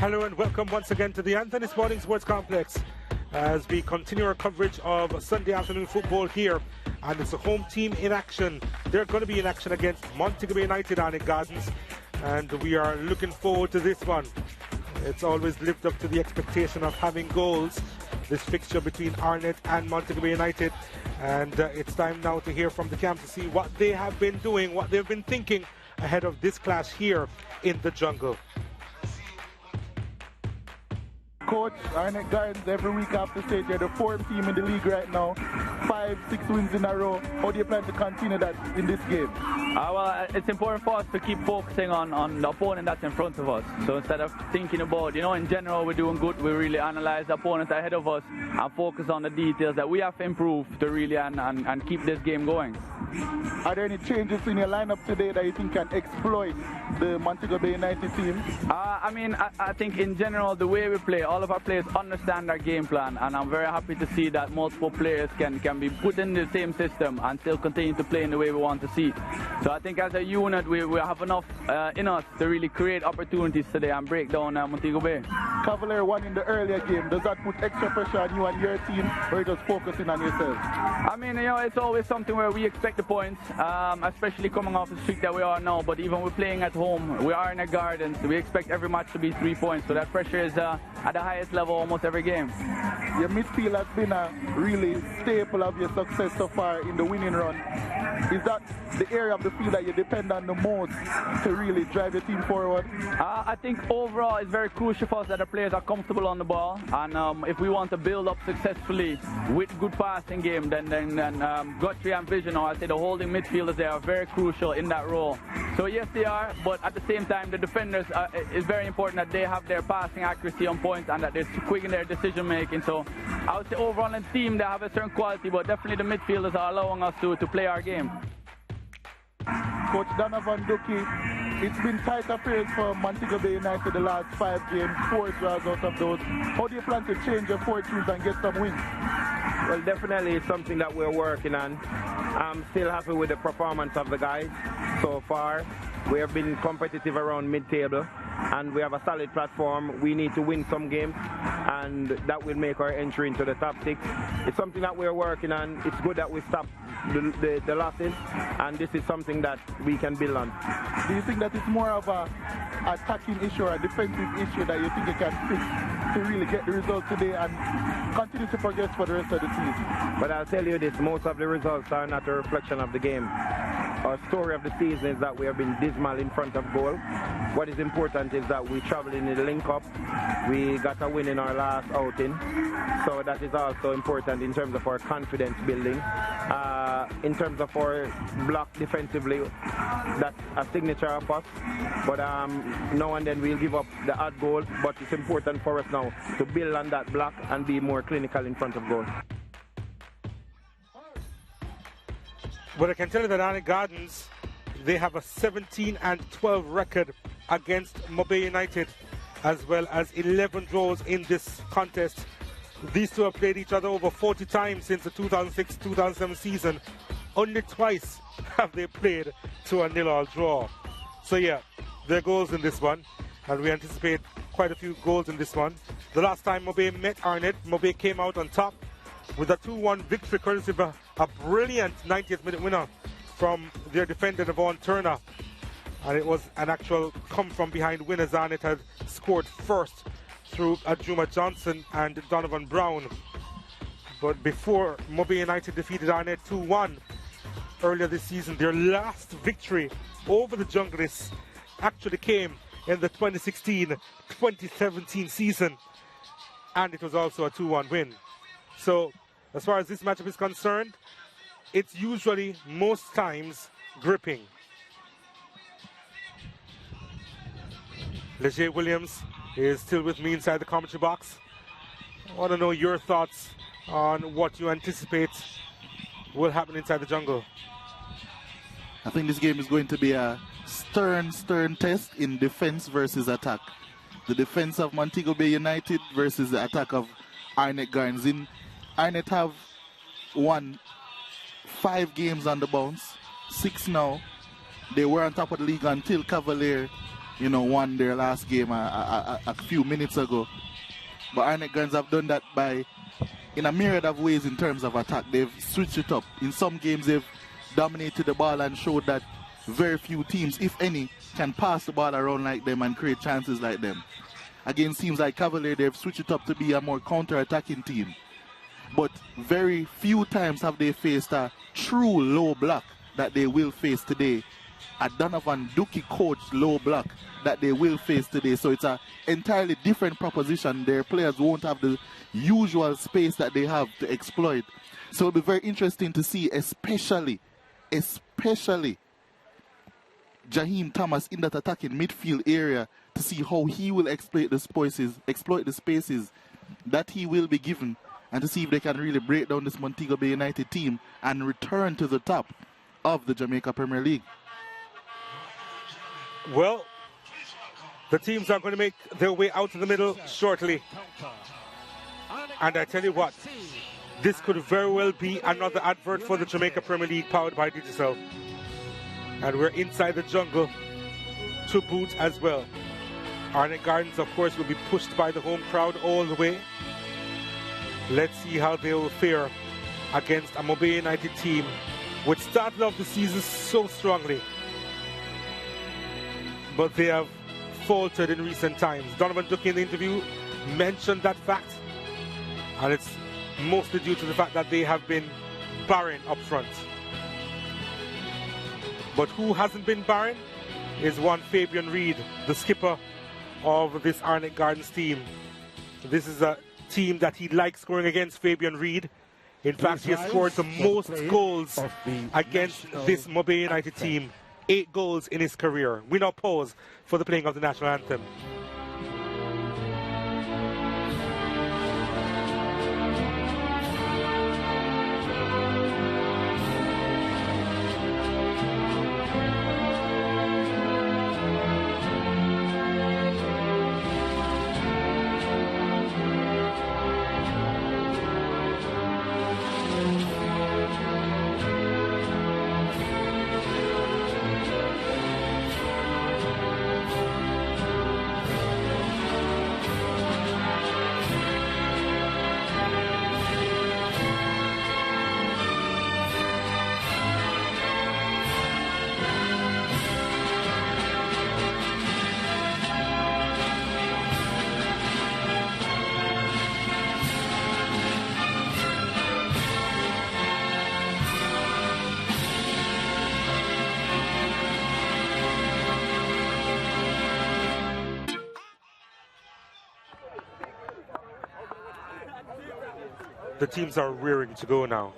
Hello and welcome once again to the Anthony Sports Complex as we continue our coverage of Sunday afternoon football here, and it's a home team in action. They're going to be in action against Montego United on Arnett Gardens, and we are looking forward to this one. It's always lived up to the expectation of having goals, this fixture between Arnett and Montego United, and it's time now to hear from the camp to see what they have been doing, what they've been thinking ahead of this clash here in the jungle. Coach, Arnett Gardens every week after stage, they're the fourth team in the league right now. 5-6 wins in a row. How do you plan to continue that in this game? Well, it's important for us to keep focusing on the opponent that's in front of us. So instead of thinking about, in general we're doing good, we really analyze the opponent ahead of us and focus on the details that we have to improve to really and keep this game going. Are there any changes in your lineup today that you think can exploit the Montego Bay United team? I think in general the way we play, all of our players understand our game plan, and I'm very happy to see that multiple players can be put in the same system and still continue to play in the way we want to see. So I think as a unit we have enough in us to really create opportunities today and break down Montego Bay. Cavalier won in the earlier game. Does that put extra pressure on you and your team, or are you just focusing on yourself? It's always something where we expect the points, especially coming off the streak that we are now. But even we're playing at home, we are in a garden, so we expect every match to be 3 points. So that pressure is at the highest level almost every game. Your midfield has been a really staple of your success so far in the winning run. Is that the area of the field that you depend on the most to really drive your team forward? I think overall it's very crucial for us that the players are comfortable on the ball, and if we want to build up successfully with good passing game, then Guthrie and Vision, or I say the holding midfielders, they are very crucial in that role. So yes, they are, but at the same time the defenders, it's very important that they have their passing accuracy on point and that they're quick in their decision making. So I would say overall in the team they have a certain quality, but definitely the midfielders are allowing us to play our game. Coach Donovan Ducky, it's been tight affairs for Montego Bay United the last 5 games, 4 draws out of those. How do you plan to change your fortunes and get some wins? Well, definitely it's something that we're working on. I'm still happy with the performance of the guys so far. We have been competitive around mid-table, and we have a solid platform. We need to win some games, and that will make our entry into the top 6. It's something that we're working on. It's good that we stop the losses, and this is something that we can build on. Do you think that it's more of a attacking issue or a defensive issue that you think you can fix to really get the result today and continue to progress for the rest of the season? But I'll tell you this, most of the results are not a reflection of the game. Our story of the season is that we have been dismal in front of goal. What is important is that we travel in the link-up. We got a win in our last outing, so that is also important in terms of our confidence building. In terms of our block defensively, that's a signature of us. But now and then we'll give up the odd goal, but it's important for us now to build on that block and be more clinical in front of goal. But I can tell you that Arnett Gardens, they have a 17-12 record against Montego United, as well as 11 draws in this contest. These two have played each other over 40 times since the 2006-2007 season. Only twice have they played to a 0-0 draw. So yeah, there are goals in this one, and we anticipate quite a few goals in this one. The last time Montego met Arnett, Montego came out on top with a 2-1 victory courtesy of a brilliant 90th minute winner from their defender Devon Turner, and it was an actual come from behind win as Arnett had scored first through Ajuma Johnson and Donovan Brown. But before Montego United defeated Arnett 2-1 earlier this season, their last victory over the Junglists actually came in the 2016-2017 season, and it was also a 2-1 win. So as far as this matchup is concerned, it's usually most times gripping. Leger Williams is still with me inside the commentary box. I want to know your thoughts on what you anticipate will happen inside the jungle. I think this game is going to be a stern test in defense versus attack. The defense of Montego Bay United versus the attack of Arnett Gardens. Arnett have won 5 games on the bounce, 6 now. They were on top of the league until Cavalier won their last game a few minutes ago. But Arnett Guns have done that in a myriad of ways in terms of attack. They've switched it up. In some games, they've dominated the ball and showed that very few teams, if any, can pass the ball around like them and create chances like them. Against teams like Cavalier, they've switched it up to be a more counter-attacking team. But very few times have they faced a true low block that they will face today. A Donovan Duki coached low block that they will face today. So it's an entirely different proposition. Their players won't have the usual space that they have to exploit. So it'll be very interesting to see, especially Jaheim Thomas in that attacking midfield area, to see how he will exploit the spaces that he will be given, and to see if they can really break down this Montego Bay United team and return to the top of the Jamaica Premier League. Well, the teams are going to make their way out to the middle shortly. And I tell you what, this could very well be another advert for the Jamaica Premier League powered by Digicel. And we're inside the jungle to boot as well. Arnett Gardens, of course, will be pushed by the home crowd all the way. Let's see how they will fare against a Mobay United team which started off the season so strongly, but they have faltered in recent times. Donovan Duki in the interview mentioned that fact, and it's mostly due to the fact that they have been barren up front. But who hasn't been barren is one Fabian Reid, the skipper of this Arnett Gardens team. This is a team that he likes scoring against, Fabian Reid. In fact, he has scored the most goals against this Mobay United team. 8 goals in his career. We now pause for the playing of the national anthem. The teams are rearing to go now.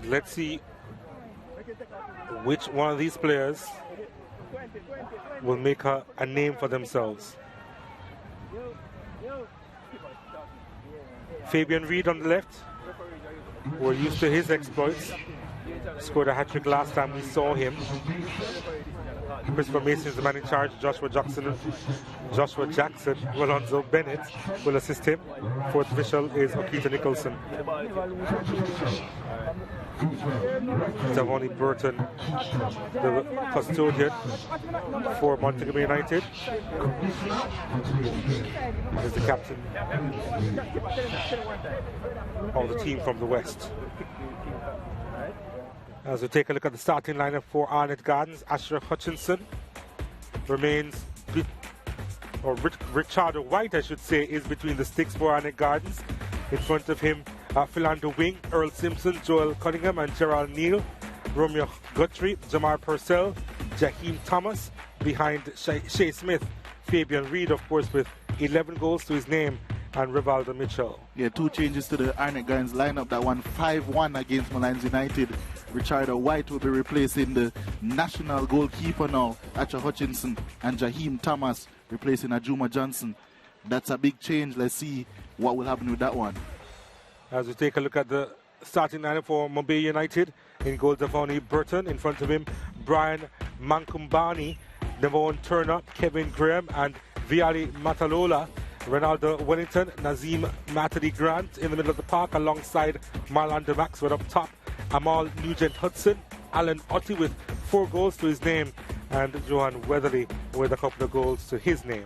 Let's see which one of these players will make a name for themselves. Fabian Reid on the left. We're used to his exploits. Scored a hat-trick last time we saw him. Christopher Mason is the man in charge. Joshua Jackson, Alonzo Bennett will assist him. Fourth official is Okita Nicholson. Davoni Burton, the custodian for Montego United, is the captain of the team from the West. As we take a look at the starting lineup for Arnett Gardens, Asher Hutchinson remains, or Richard White, I should say, is between the sticks for Arnett Gardens. In front of him, Philander Wing, Earl Simpson, Joel Cunningham, and Gerald Neal. Romeo Guthrie, Jamar Purcell, Jaheim Thomas. Behind Shea Smith, Fabian Reid, of course, with 11 goals to his name, and Rivaldo Mitchell. Yeah, 2 changes to the Arnett Gardens lineup that won 5-1 against Malines United. Richard White will be replacing the national goalkeeper now, Asher Hutchinson, and Jaheim Thomas replacing Ajuma Johnson. That's a big change. Let's see what will happen with that one. As we take a look at the starting lineup for Mobay United, in goal Davoni Burton, in front of him Brian Mankumbani Number 1 Turner, Kevin Graham, and Viali Matalola. Ronaldo Wellington, Nazim Matadi Grant in the middle of the park alongside Marlon Maxwell up top. Amal Nugent Hudson, Alan Otti with 4 goals to his name, and Johan Weatherly with a couple of goals to his name.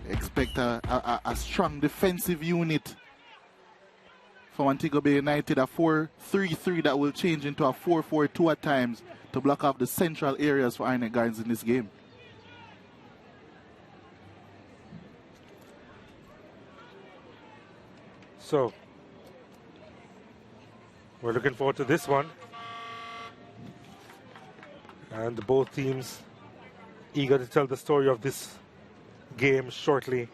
Expect a strong defensive unit for Montego Bay United, a 4-3-3 that will change into a 4-4-2 at times to block off the central areas for Arnett Gardens in this game. So, we're looking forward to this one. And both teams eager to tell the story of this game shortly.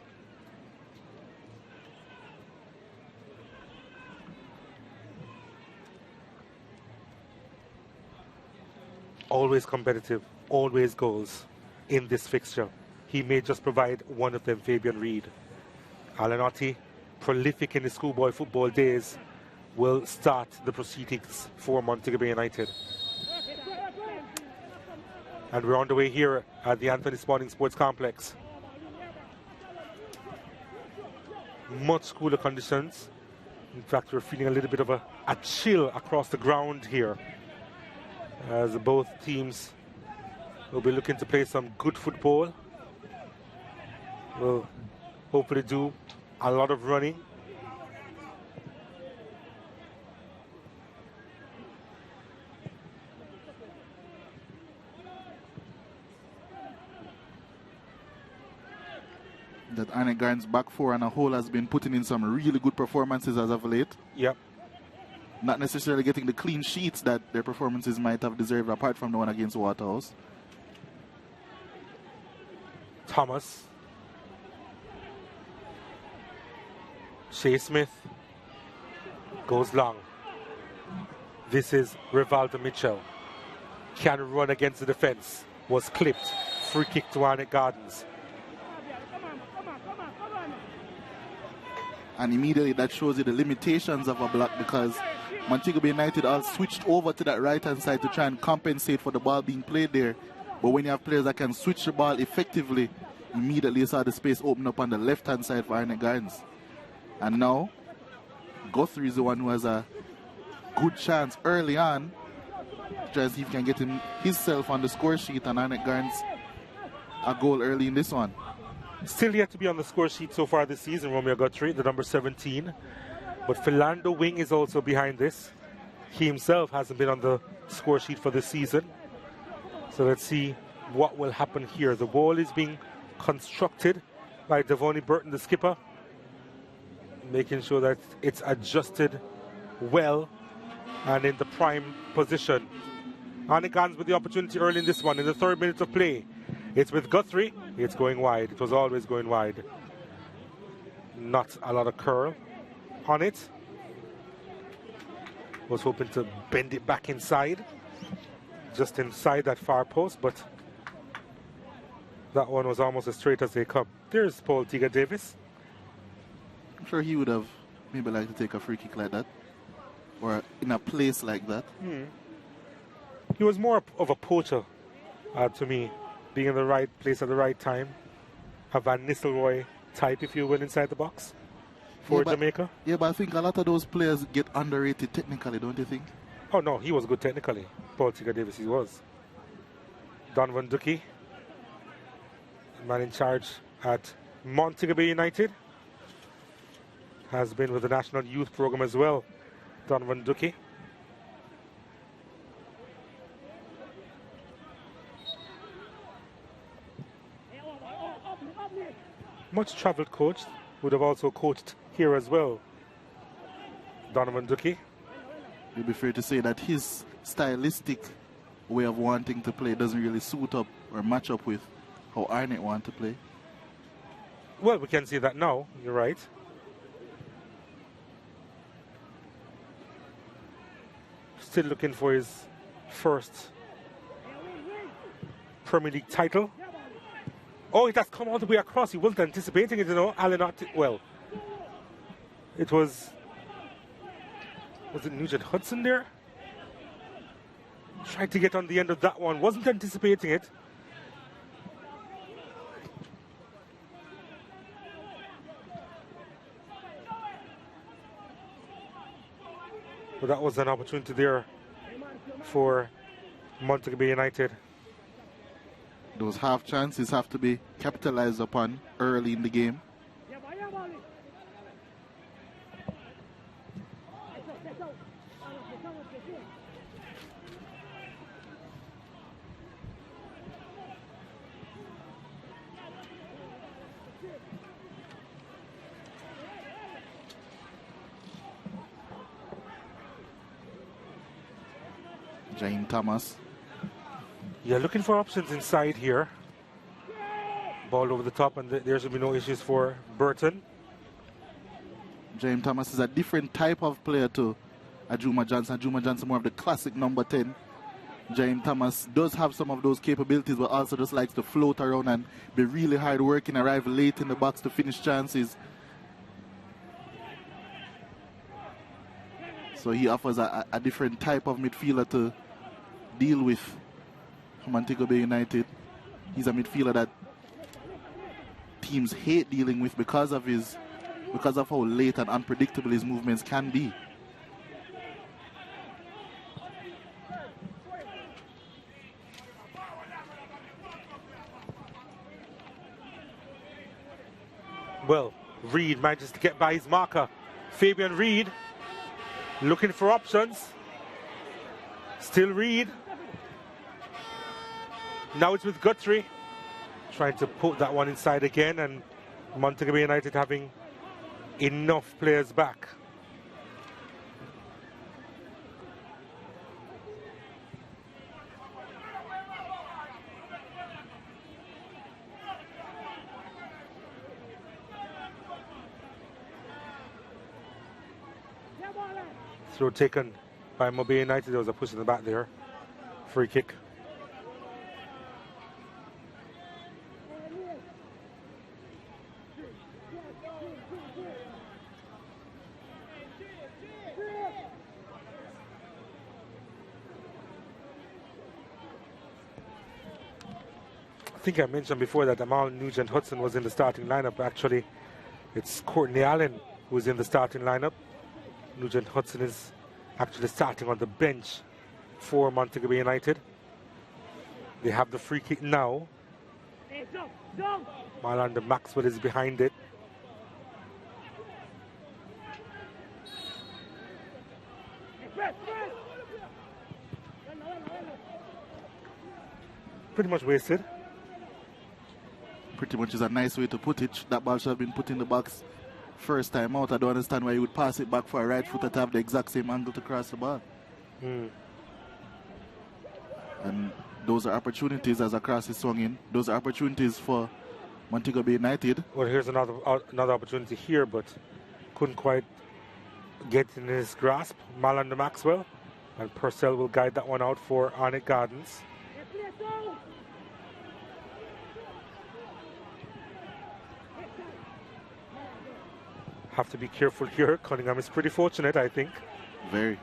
Always competitive, always goals in this fixture. He may just provide one of them, Fabian Reed. Alan Otti, prolific in his schoolboy football days, will start the proceedings for Montego Bay United. And we're on the way here at the Anthony Spalding Sports Complex. Much cooler conditions. In fact, we're feeling a little bit of a chill across the ground here, as both teams will be looking to play some good football. Will hopefully do a lot of running. That Arnett Gardens back four on a whole has been putting in some really good performances as of late. Yep. Not necessarily getting the clean sheets that their performances might have deserved, apart from the one against Waterhouse. Thomas. Shea Smith goes long. This is Rivaldo Mitchell. Can run against the defense. Was clipped. Free kick to Arnett Gardens. And immediately that shows you the limitations of a block, because Montego Bay United all switched over to that right-hand side to try and compensate for the ball being played there. But when you have players that can switch the ball effectively, immediately you saw the space open up on the left-hand side for Arnett Gardens. And now, Guthrie is the one who has a good chance early on to try to see if he can get himself on the score sheet, and Arnett Gardens a goal early in this one. Still yet to be on the score sheet so far this season, Romeo Guthrie, the number 17. But Philando Wing is also behind this. He himself hasn't been on the score sheet for this season. So let's see what will happen here. The ball is being constructed by Devonnie Burton, the skipper, making sure that it's adjusted well and in the prime position. Arnett Gardens with the opportunity early in this one, in the 3rd minute of play. It's with Guthrie. It's going wide. It was always going wide. Not a lot of curl on it. Was hoping to bend it back inside. Just inside that far post, but that one was almost as straight as they come. There's Paul Tiga Davis. I'm sure he would have maybe liked to take a free kick like that, or in a place like that. He was more of a poacher to me, being in the right place at the right time. A Van Nistelrooy type, if you will, inside the box for Jamaica. Yeah, but I think a lot of those players get underrated technically, don't you think? Oh, no, he was good technically. Paul Tiga Davis, he was. Donovan Ducky, man in charge at Montego Bay United, has been with the National Youth Program as well. Donovan Ducky. Much travelled coach, would have also coached here as well. Donovan Ducky. It'd be fair to say that his stylistic way of wanting to play doesn't really suit up or match up with how Arnett want to play. Well, we can see that now, you're right. Still looking for his first Premier League title. Oh, it has come all the way across. He wasn't anticipating it, you know. Well, it was it Nugent Hudson there? Tried to get on the end of that one. Wasn't anticipating it. But that was an opportunity there for Montego Bay United. Those half chances have to be capitalized upon early in the game. James Thomas. Yeah, looking for options inside here. Ball over the top, and there should be no issues for Burton. James Thomas is a different type of player to Ajuma Johnson. Ajuma Johnson more of the classic number 10. James Thomas does have some of those capabilities, but also just likes to float around and be really hard working, arrive late in the box to finish chances. So he offers a different type of midfielder to deal with Montego Bay United. He's a midfielder that teams hate dealing with because of how late and unpredictable his movements can be. Well, Reed manages to get by his marker. Fabian Reed looking for options. Still Reed. Now it's with Guthrie. Trying to put that one inside again, and Montego Bay United having enough players back. Throw taken by Montego Bay United. There was a push in the back there. Free kick. I think I mentioned before that Amal Nugent-Hudson was in the starting lineup. Actually, it's Courtney Allen who's in the starting lineup. Nugent-Hudson is actually starting on the bench for Montego Bay United. They have the free kick now. Marlon Maxwell is behind it. Pretty much wasted. Pretty much is a nice way to put it. That ball should have been put in the box first time out. I don't understand why you would pass it back for a right footer to have the exact same angle to cross the ball. And those are opportunities as a cross is swung in. Those are opportunities for Montego Bay United. Well, here's another opportunity here, but couldn't quite get in his grasp. Marlon Maxwell, and Purcell will guide that one out for Arnett Gardens. Have to be careful here. Cunningham is pretty fortunate, I think. Very.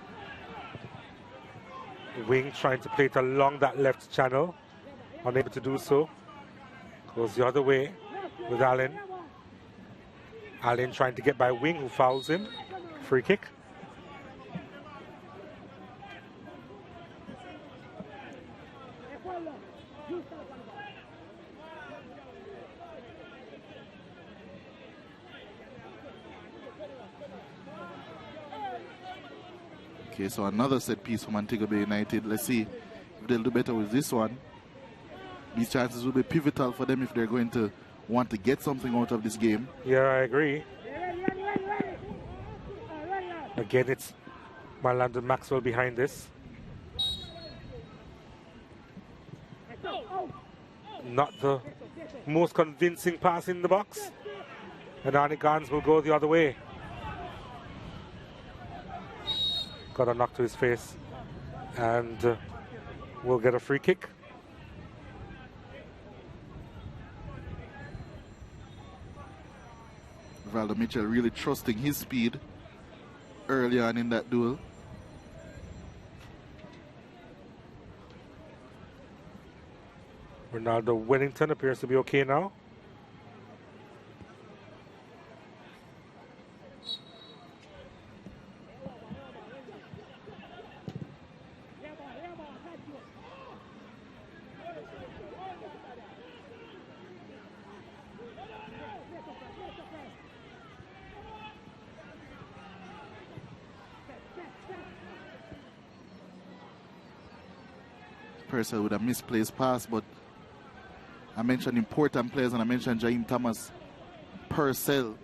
Wing trying to play it along that left channel. Unable to do so. Goes the other way with Allen. Allen trying to get by Wing, who fouls him. Free kick. Okay, so another set piece for Montego Bay United. Let's see if they'll do better with this one. These chances will be pivotal for them if they're going to want to get something out of this game. Yeah, I agree. Again, it's Marlon Maxwell behind this. Not the most convincing pass in the box. And Arnie Gans will go the other way. Got a knock to his face. And we'll get a free kick. Rivaldo Mitchell really trusting his speed early on in that duel. Ronaldo Wellington appears to be okay now. Purcell with a misplaced pass, but I mentioned important players and I mentioned Jaheim Thomas. Purcell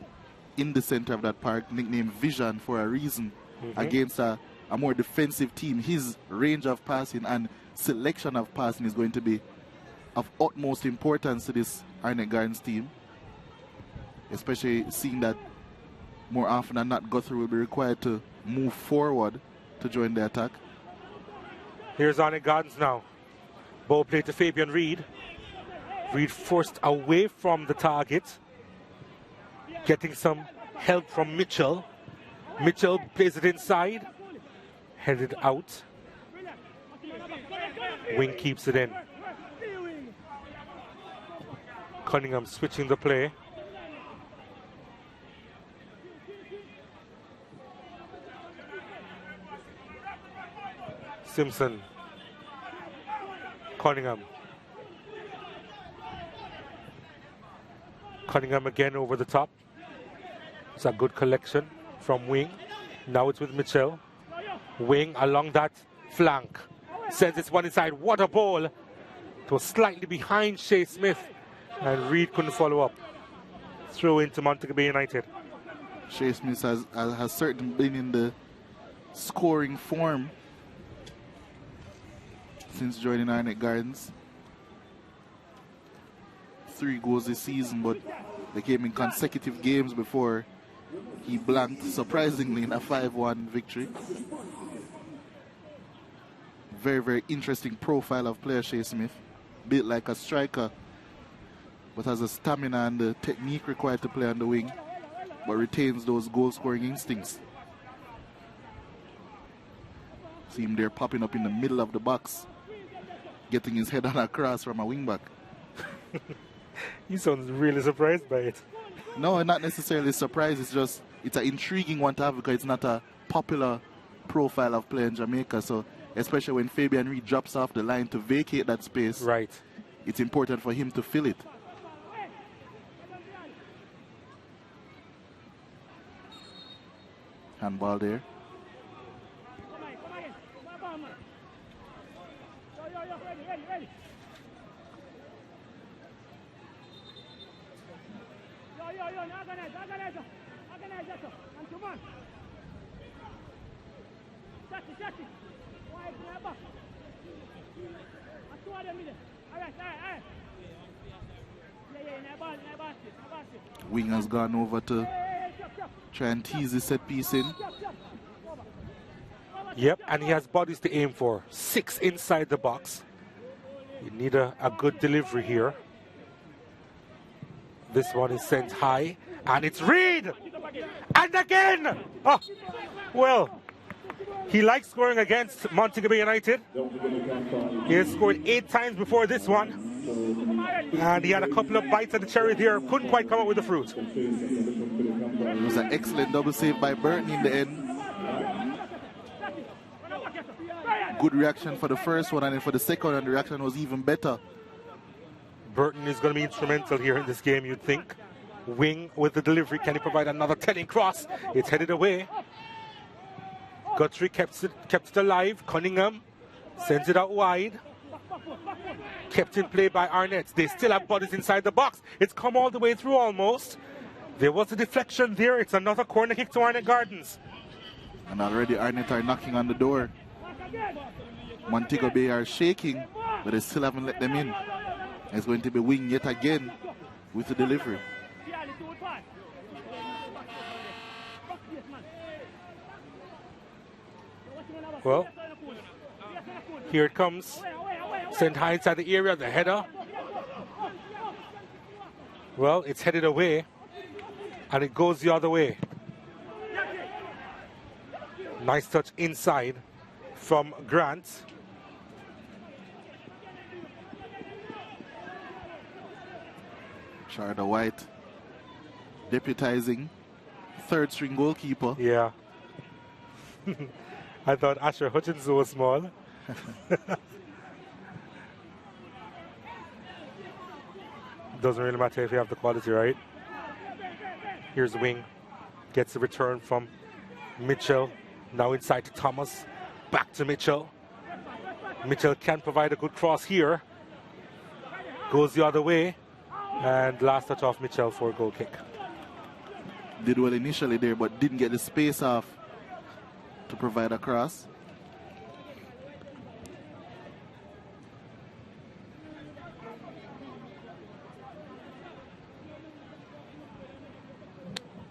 in the center of that park, nicknamed Vision for a reason, against a more defensive team. His range of passing and selection of passing is going to be of utmost importance to this Arnett Gardens team, especially seeing that more often than not Guthrie will be required to move forward to join the attack. Here's Arnett Gardens now. Ball play to Fabian Reed. Reed forced away from the target. Getting some help from Mitchell. Mitchell plays it inside. Headed out. Wing keeps it in. Cunningham switching the play. Simpson. Cunningham. Cunningham again over the top. It's a good collection from Wing. Now it's with Mitchell. Wing along that flank. Sends this one inside. What a ball. It was slightly behind Shea Smith. And Reed couldn't follow up. Throw into Montego Bay United. Shea Smith has certainly been in the scoring form since joining Arnett Gardens. 3 goals this season, but they came in consecutive games before he blanked, surprisingly, in a 5-1 victory. Very, very interesting profile of player, Shea Smith. Built like a striker, but has the stamina and the technique required to play on the wing, but retains those goal-scoring instincts. See him there popping up in the middle of the box, getting his head on a cross from a wing-back. You sound really surprised by it. No, not necessarily surprised. It's just, it's an intriguing one to have because it's not a popular profile of player in Jamaica. So, especially when Fabian Reed drops off the line to vacate that space, right, it's important for him to fill it. Handball there. Wing has gone over to try and tease the set piece in. Yep, and he has bodies to aim for. 6 inside the box. You need a good delivery here. This one is sent high, and it's Reed! And again! Oh, well, he likes scoring against Montego Bay United. He has scored 8 times before this one. And he had a couple of bites at the cherry there. Couldn't quite come up with the fruit. It was an excellent double save by Burton in the end. Good reaction for the first one, and then for the second one, the reaction was even better. Burton is going to be instrumental here in this game, you'd think. Wing with the delivery. Can he provide another telling cross? It's headed away. Guthrie kept it alive. Cunningham sends it out wide. Kept in play by Arnett. They still have bodies inside the box. It's come all the way through almost. There was a deflection there. It's another corner kick to Arnett Gardens. And already Arnett are knocking on the door. Montego Bay are shaking, but they still haven't let them in. It's going to be Wing yet again with the delivery. Well, here it comes. Sent high inside the area, the header. Well, it's headed away, and it goes the other way. Nice touch inside from Grant. Sharda White deputizing third string goalkeeper. Yeah. I thought Asher Hutchins was small. Doesn't really matter if you have the quality, right? Here's the wing. Gets the return from Mitchell. Now inside to Thomas. Back to Mitchell. Mitchell can provide a good cross here. Goes the other way. And last touch off Mitchell for a goal kick. Did well initially there, but didn't get the space off to provide a cross.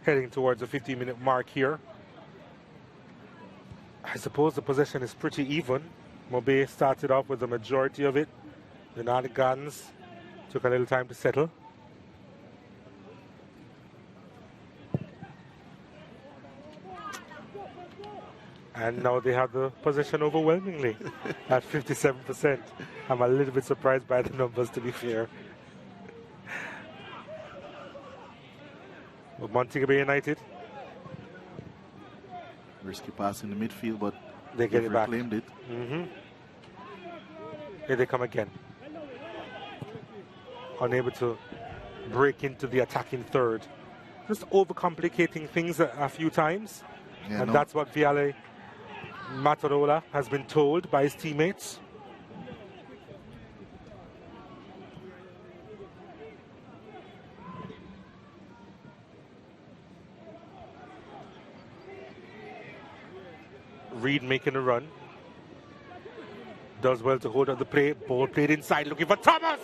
Heading towards the 15-minute mark here. I suppose the possession is pretty even. Mobe started off with the majority of it. The Arnett Gardens took a little time to settle. And now they have the possession overwhelmingly at 57%. I'm a little bit surprised by the numbers, to be fair. But Montego Bay United, risky pass in the midfield, but they get it back. Reclaimed it. Here they come again. Unable to break into the attacking third. Just overcomplicating things a few times. Yeah, and that's what Viale Matarola has been told by his teammates. Reed making a run. Does well to hold up the play. Ball played inside, looking for Thomas.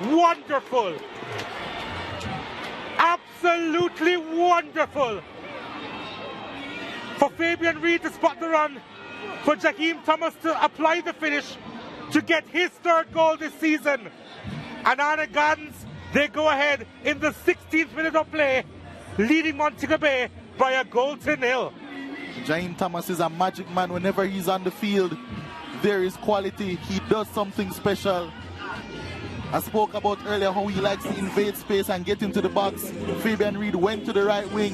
Wonderful. Absolutely wonderful. For Fabian Reed to spot the run. For Jaheim Thomas to apply the finish to get his third goal this season. And Arnett Gardens, they go ahead in the 16th minute of play, leading Montego Bay by a goal to nil. Jaheim Thomas is a magic man. Whenever he's on the field, there is quality. He does something special. I spoke about earlier how he likes to invade space and get into the box. Fabian Reed went to the right wing,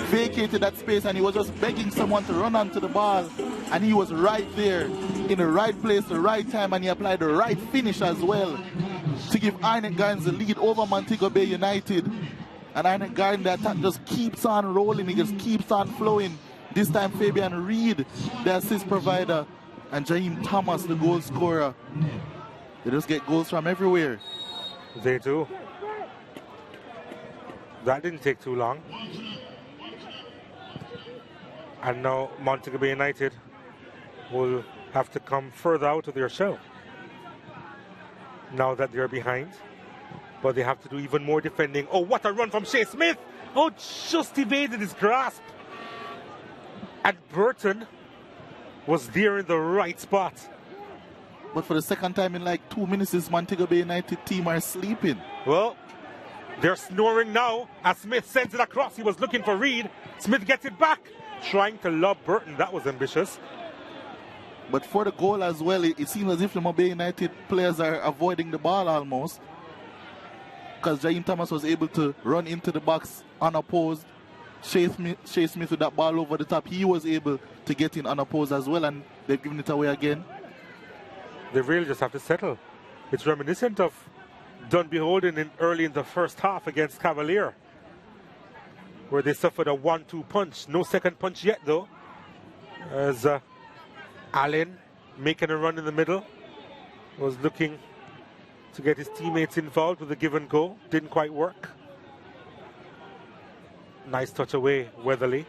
vacated that space, and he was just begging someone to run onto the ball. And he was right there, in the right place, the right time, and he applied the right finish as well to give Arnett Gardens the lead over Montego Bay United. And Arnett Gardens, the attack just keeps on rolling, it just keeps on flowing. This time Fabian Reed, the assist provider, and Jaheim Thomas, the goal scorer. They just get goals from everywhere. They do. That didn't take too long. And now Montego Bay United will have to come further out of their shell now that they're behind. But they have to do even more defending. Oh, what a run from Shea Smith! Oh, just evaded his grasp. And Burton was there in the right spot. But for the second time in like 2 minutes, this Montego Bay United team are sleeping. Well, they're snoring now as Smith sends it across. He was looking for Reed. Smith gets it back, trying to lob Burton. That was ambitious. But for the goal as well, it seems as if the Montego Bay United players are avoiding the ball almost. Because Jaheim Thomas was able to run into the box unopposed. Shea Smith with that ball over the top, he was able to get in unopposed as well, and they've given it away again. They really just have to settle. It's reminiscent of Dun Beholden early in the first half against Cavalier, where they suffered a 1-2 punch. No second punch yet, though. As Allen, making a run in the middle, was looking to get his teammates involved with a give and go. Didn't quite work. Nice touch away, Weatherly.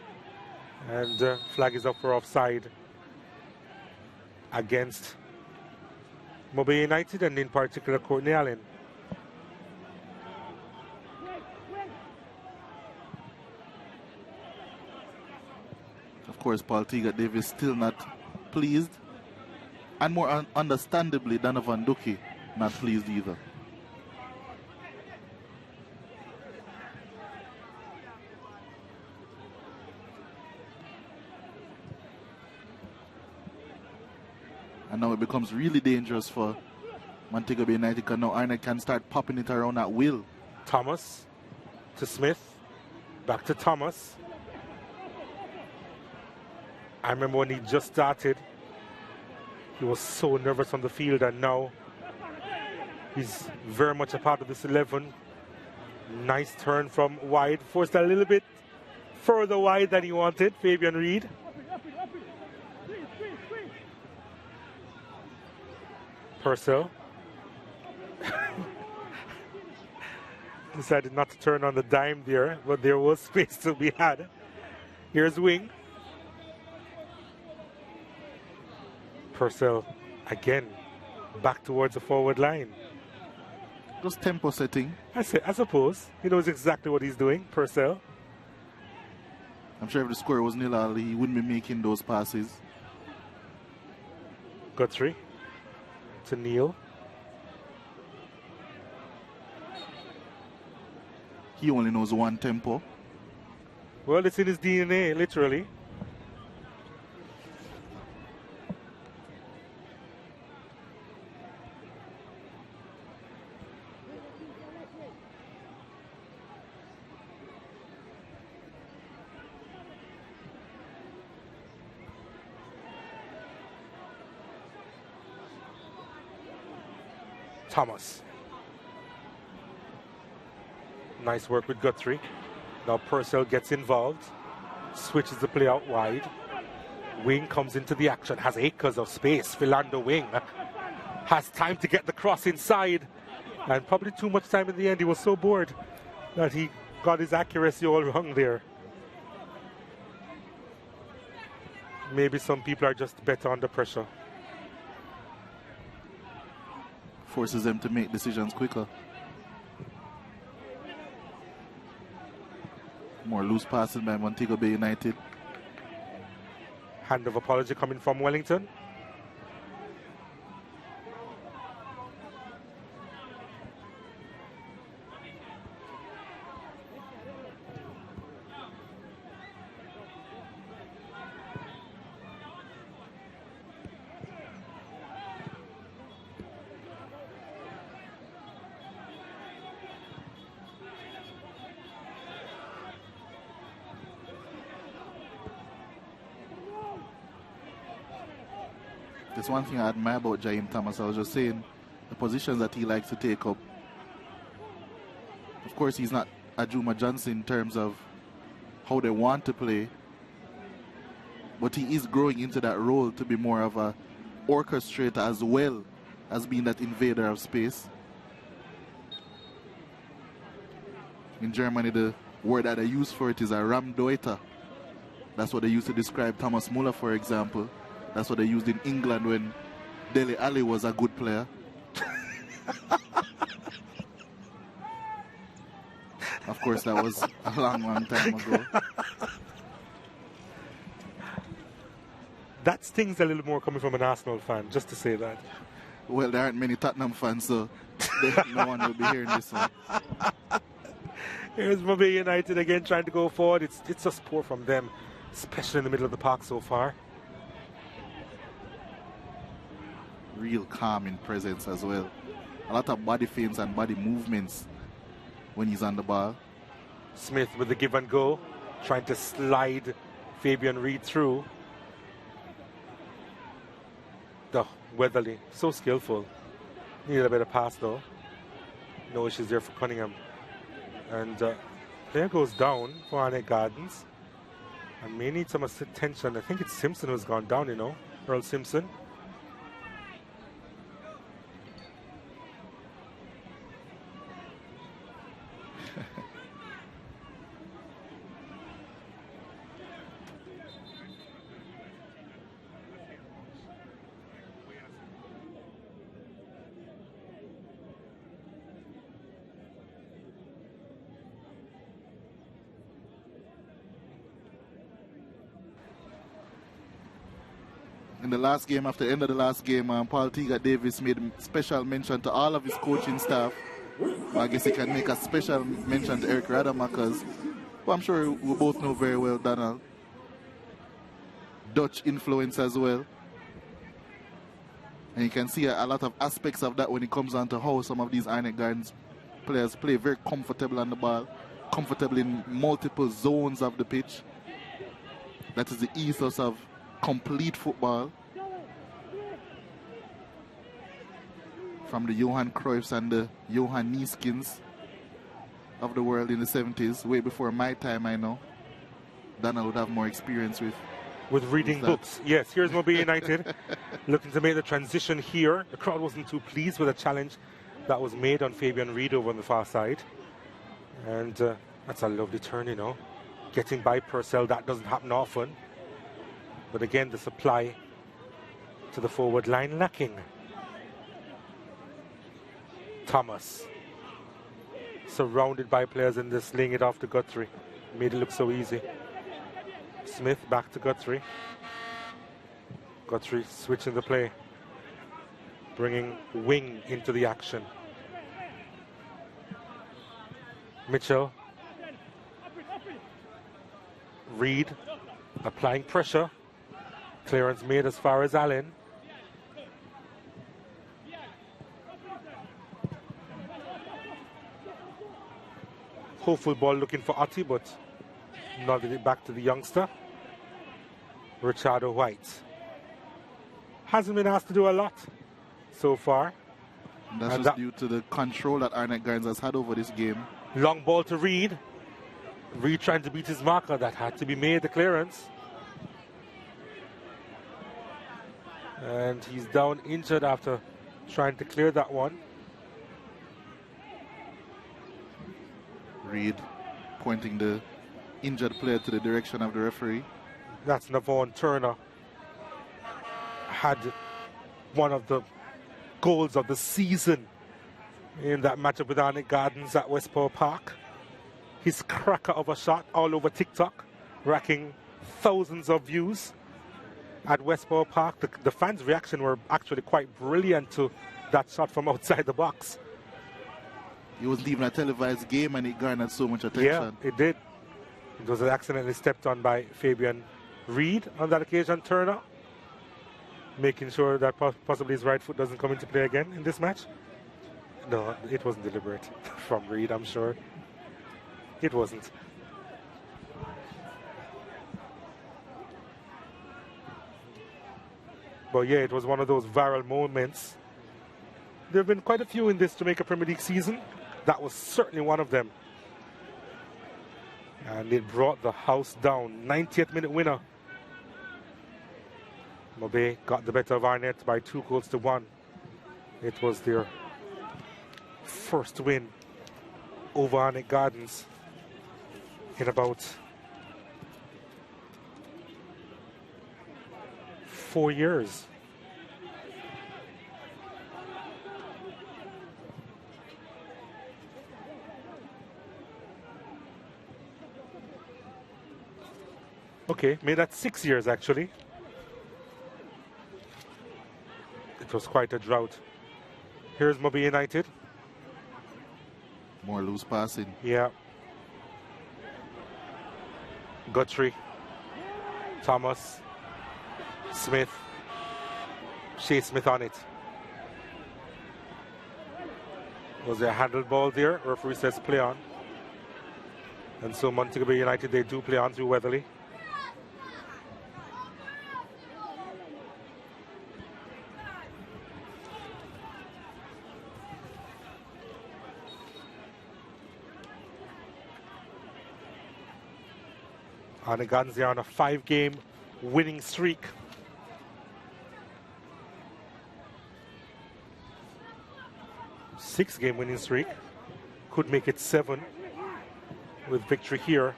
And flag is up for offside against Montego Bay United, and in particular Courtney Allen. Of course, Paul Teagat-Davis still not pleased. And more understandably, Donovan Ducky not pleased either. And now it becomes really dangerous for Montego Bay United, because now Arnett can start popping it around at will. Thomas to Smith. Back to Thomas. I remember when he just started, he was so nervous on the field, and now he's very much a part of this 11. Nice turn from wide, forced a little bit further wide than he wanted, Fabian Reed. Purcell decided not to turn on the dime there, but there was space to be had. Here's Wing. Purcell again back towards the forward line. Just tempo setting. I suppose he knows exactly what he's doing, Purcell. I'm sure if the score was 0-0, he wouldn't be making those passes. Guthrie to Neil. He only knows one tempo. Well, it's in his DNA, literally. Thomas. Nice work with Guthrie. Now Purcell gets involved, switches the play out wide. Wing comes into the action, has acres of space. Philando Wing has time to get the cross inside, and probably too much time in the end. He was so bored that he got his accuracy all wrong there. Maybe some people are just better under pressure. Forces them to make decisions quicker. More loose passing by Montego Bay United. Hand of apology coming from Wellington. There's one thing I admire about Jaim Thomas. I was just saying the positions that he likes to take up. Of course, he's not Ajuma Johnson in terms of how they want to play, but he is growing into that role to be more of a orchestrator as well as being that invader of space. In Germany, the word that they use for it is a Raumdeuter. That's what they used to describe Thomas Muller, for example. That's what they used in England when Dele Alli was a good player. Of course, that was a long, long time ago. That stings a little more coming from an Arsenal fan, just to say that. Well, there aren't many Tottenham fans, so no one will be hearing this one. Here's Mobile United again trying to go forward. It's just poor from them, especially in the middle of the park so far. Real calm in presence as well. A lot of body feints and body movements when he's on the ball. Smith with the give and go, trying to slide Fabian Reed through. Weatherly, so skillful. Needed a better pass though. No issues there for Cunningham. And player goes down for Arnett Gardens. And may need some attention. I think it's Simpson who's gone down, you know. Earl Simpson. In the last game, after the end of the last game, Paul Tiga Davis made special mention to all of his coaching staff. I guess he can make a special mention to Eric Rademacher's, who I'm sure we both know very well, Donald. Dutch influence as well. And you can see a lot of aspects of that when it comes on to how some of these Arnett Gardens players play very comfortable on the ball. comfortable in multiple zones of the pitch. That is the ethos of complete football. From the Johan Cruyffs and the Johan Nieskins of the world in the 70s, way before my time, I know. Dana would have more experience with reading books. Yes, here's Mobile United looking to make the transition here. The crowd wasn't too pleased with the challenge that was made on Fabian Reed over on the far side. And that's a lovely turn, you know. Getting by Purcell, that doesn't happen often. But again, the supply to the forward line lacking. Thomas, surrounded by players in this, laying it off to Guthrie. Made it look so easy. Smith back to Guthrie. Guthrie switching the play, bringing Wing into the action. Mitchell. Reed applying pressure. Clearance made as far as Allen. Hopeful ball looking for Ati, but nodded it back to the youngster. Richardo White. Hasn't been asked to do a lot so far. That's just due to the control that Arnett Gardens has had over this game. Long ball to Reed. Reed trying to beat his marker. That had to be made, the clearance. And he's down injured after trying to clear that one. Reed pointing the injured player to the direction of the referee. That's Navon Turner. Had one of the goals of the season in that matchup with Arnett Gardens at Westport Park. His cracker of a shot all over TikTok, racking thousands of views at Westport Park. The fans' reaction were actually quite brilliant to that shot from outside the box. It wasn't even a televised game and it garnered so much attention. Yeah, it did. It was accidentally stepped on by Fabian Reed on that occasion. Turner making sure that possibly his right foot doesn't come into play again in this match. No, it wasn't deliberate from Reed, I'm sure. It wasn't. But yeah, it was one of those viral moments. There have been quite a few in this Jamaica Premier League season. That was certainly one of them. And it brought the house down. 90th minute winner. Mobe got the better of Arnett by 2-1. It was their first win over Arnett Gardens in about 4 years. Okay, made that 6 years actually. It was quite a drought. Here's Mobi United. More loose passing. Yeah. Guthrie, Thomas, Smith, Shea Smith on it. Was there a handled ball there? Referee says play on. And so Montego Bay United, they do play on through Weatherly. Arnett Gardens, they are on a 5-game winning streak. Six-game winning streak. Could make it 7 with victory here.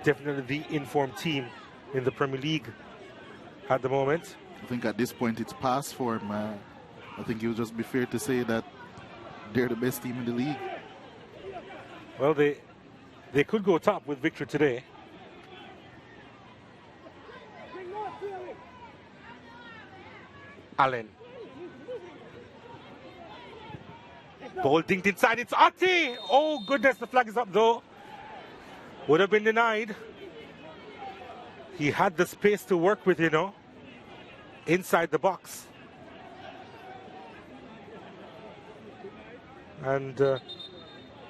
Definitely the informed team in the Premier League at the moment. I think at this point it's past form. I think it would just be fair to say that they're the best team in the league. Well, they could go top with victory today. Allen. Ball dinked inside. It's Ati. Oh, goodness. The flag is up, though. Would have been denied. He had the space to work with, you know, inside the box. And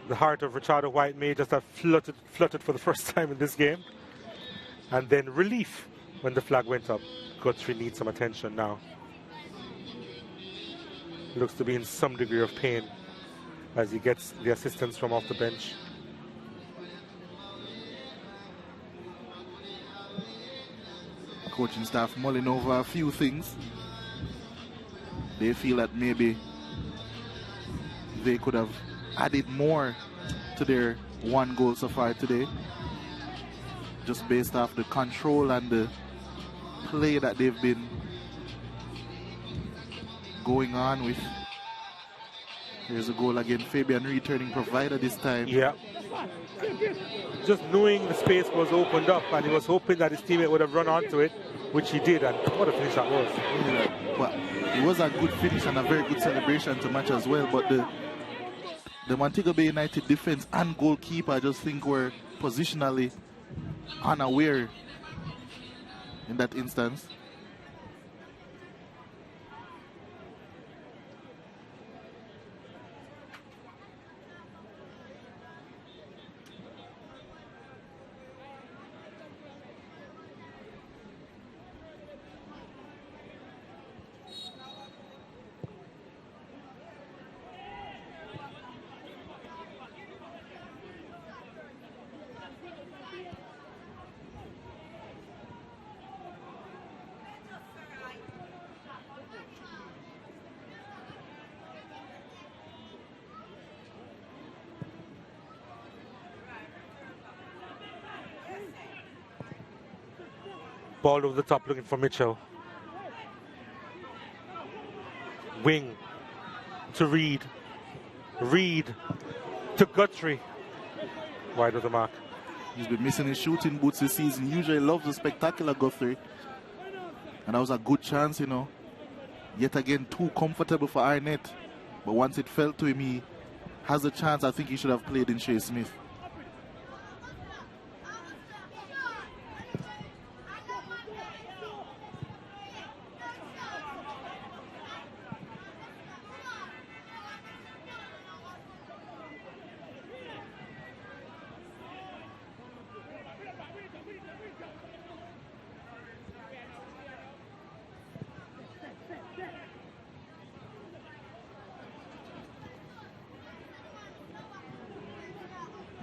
The heart of Richardo White may just have fluttered for the first time in this game. And then relief when the flag went up. Guthrie needs some attention now. Looks to be in some degree of pain as he gets the assistance from off the bench. Coaching staff mulling over a few things. They feel that maybe they could have added more to their one goal so far today, just based off the control and the play that they've been going on with. Here's a goal again. Fabian returning provider this time. Yeah. Just knowing the space was opened up, and he was hoping that his teammate would have run onto it, which he did, and what a finish that was. Yeah, but it was a good finish and a very good celebration to match as well. But the Montego Bay United defense and goalkeeper, I just think, were positionally unaware in that instance. Ball over the top looking for Mitchell. Wing to Reed. Reed to Guthrie. Wide of the mark. He's been missing his shooting boots this season. Usually loves the spectacular Guthrie. And that was a good chance, you know. Yet again, too comfortable for Arnett. But once it fell to him, he has a chance. I think he should have played in Shea Smith.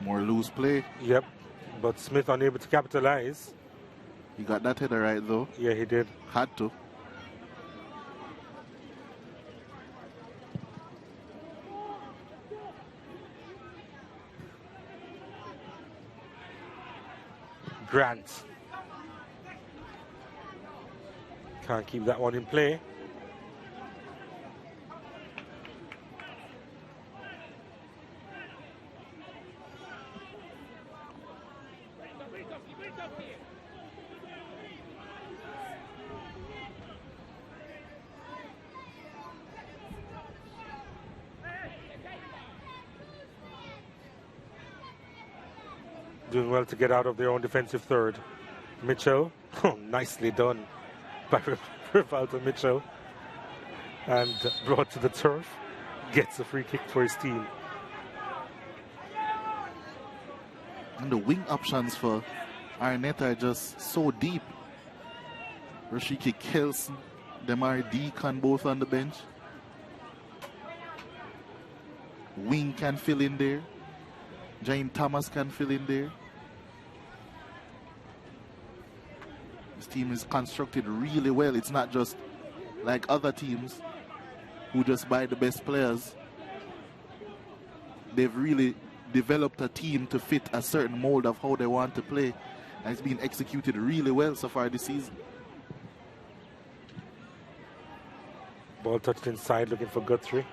More loose play. Yep, but Smith unable to capitalize. He got that header right though. Yeah, he did. Had to. Grant. Can't keep that one in play. Doing well to get out of their own defensive third. Mitchell, nicely done by Rivaldo Mitchell. And brought to the turf, gets a free kick for his team. And the wing options for Arnett are just so deep. Rashiki Kelson, Demari Deacon both on the bench. Wing can fill in there. James Thomas can fill in there. This team is constructed really well. It's not just like other teams who just buy the best players. They've really developed a team to fit a certain mold of how they want to play. And it's been executed really well so far this season. Ball touched inside, looking for Guthrie.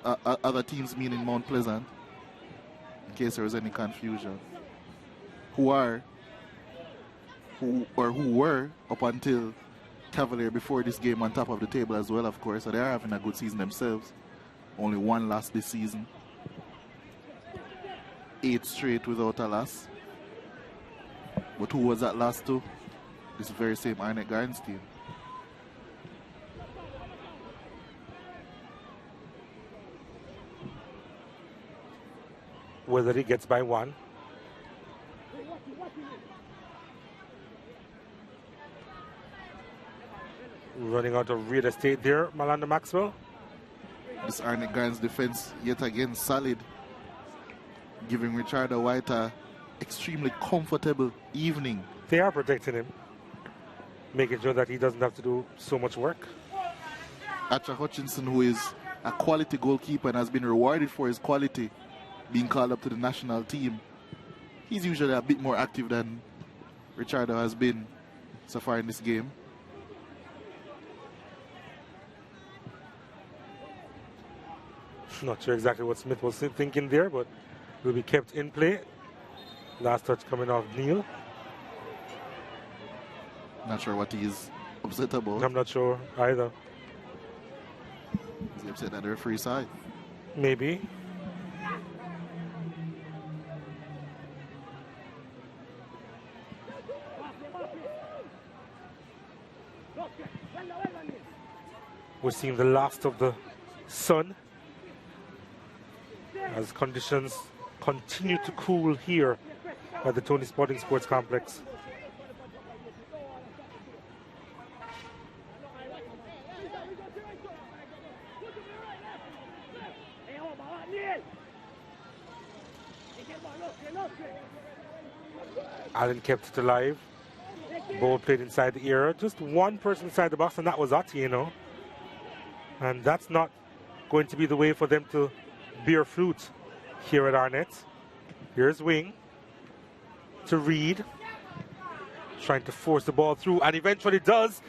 Other teams meaning Mount Pleasant, in case there was any confusion, who were up until Cavalier before this game on top of the table as well, of course. So they are having a good season themselves. Only one loss this season. 8 straight without a loss. But who was that last to? This very same Arnett Gardens team. whether he gets by one. Running out of real estate there, Malanda Maxwell. This Arnett Gardens defense yet again solid, giving Richard White a extremely comfortable evening. They are protecting him, making sure that he doesn't have to do so much work. Acha Hutchinson, who is a quality goalkeeper and has been rewarded for his quality, being called up to the national team. He's usually a bit more active than Richardo has been so far in this game. Not sure exactly what Smith was thinking there, but will be kept in play. Last touch coming off Neil. Not sure what he's upset about. I'm not sure either. Is he upset at the referee side? Maybe. We're seeing the last of the sun as conditions continue to cool here at the Tony Sporting Sports Complex. Allen kept it alive. Ball played inside the area. Just one person inside the box, and that was Ati, you know. And that's not going to be the way for them to bear fruit here at Arnett. Here's Wing to Reed, trying to force the ball through, and eventually does,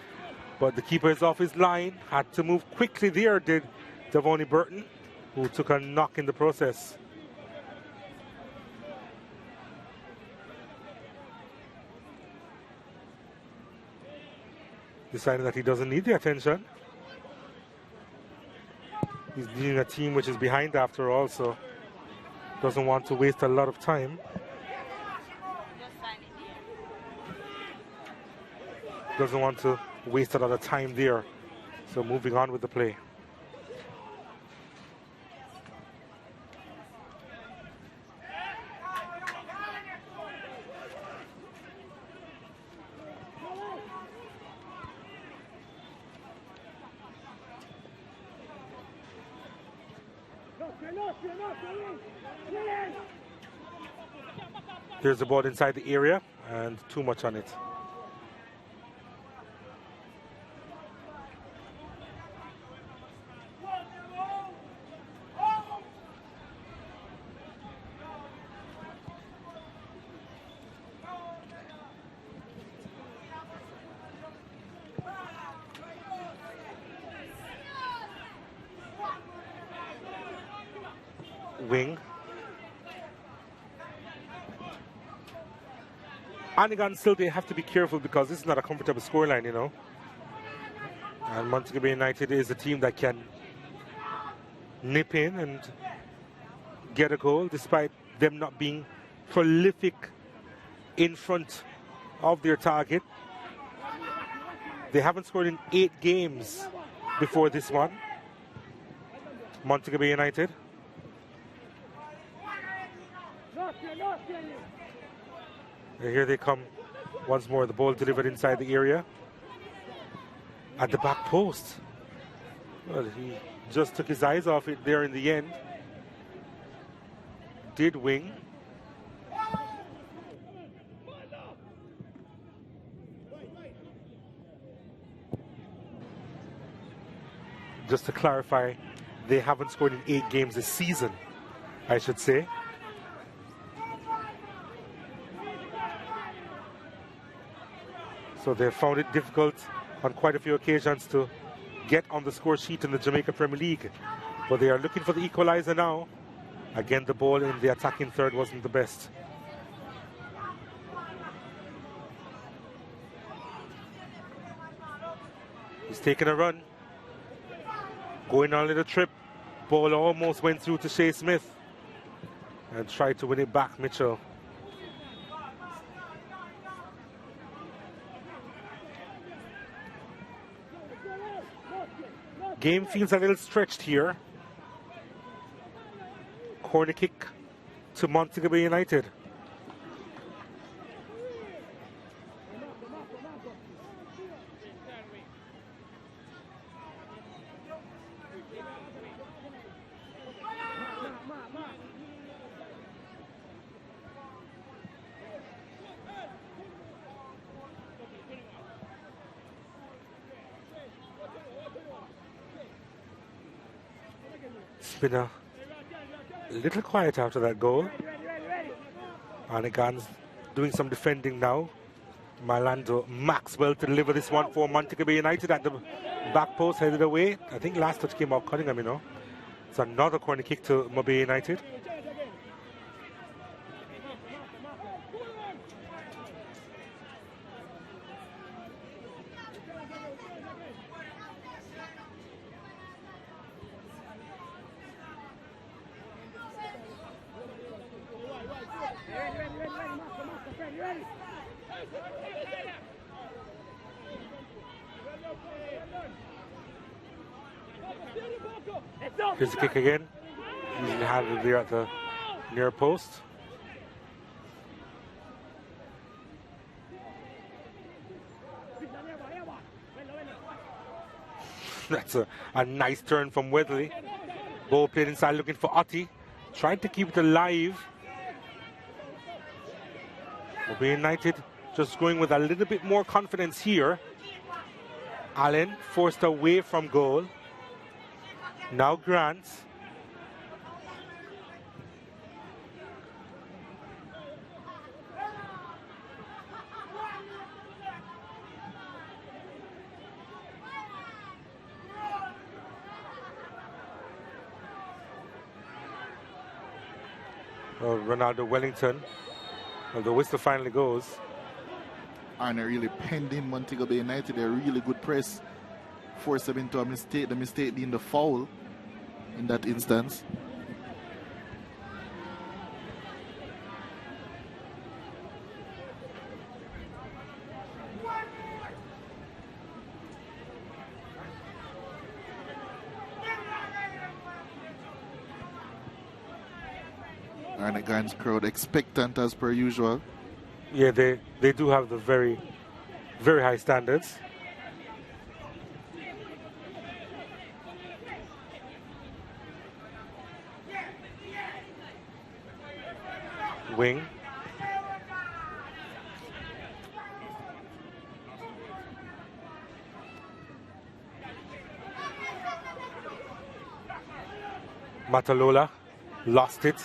but the keeper is off his line. Had to move quickly there, did Devonnie Burton, who took a knock in the process. Deciding that he doesn't need the attention. He's leading a team which is behind after all, so doesn't want to waste a lot of time. Doesn't want to waste a lot of time there. So moving on with the play. Here's the ball inside the area and too much on it. Wing. Anigan still, they have to be careful because this is not a comfortable scoreline, you know. And Montego Bay United is a team that can nip in and get a goal despite them not being prolific in front of their target. They haven't scored in 8 games before this one. Montego Bay United. Here they come once more. The ball delivered inside the area. At the back post. Well, he just took his eyes off it there in the end. Did Wing. Just to clarify, they haven't scored in 8 games this season, I should say. So they found it difficult on quite a few occasions to get on the score sheet in the Jamaica Premier League. But they are looking for the equalizer now. Again, the ball in the attacking third wasn't the best. He's taking a run. Going on a little trip. Ball almost went through to Shea Smith. And tried to win it back, Mitchell. Game feels a little stretched here. Corner kick to Montego Bay United. It's been a little quiet after that goal. Arnett doing some defending now. Mylando Maxwell to deliver this one for Montego Bay United at the back post, headed away. I think last touch came out Cunningham, you know. It's another corner kick to Mobay United. Here's the kick again. Easily handled there at the near post. That's a nice turn from Weatherly. Ball played inside looking for Otti. Trying to keep it alive. Mobay United just going with a little bit more confidence here. Allen forced away from goal. Now Grant. Ronaldo Wellington. Well, the whistle finally goes. Arnett really penned in Montego Bay United. A really good press. Forced them into a mistake. The mistake being the foul in that instance. Arnett Gardens crowd expectant as per usual. Yeah, they do have the very, very high standards. Wing. Matalola lost it.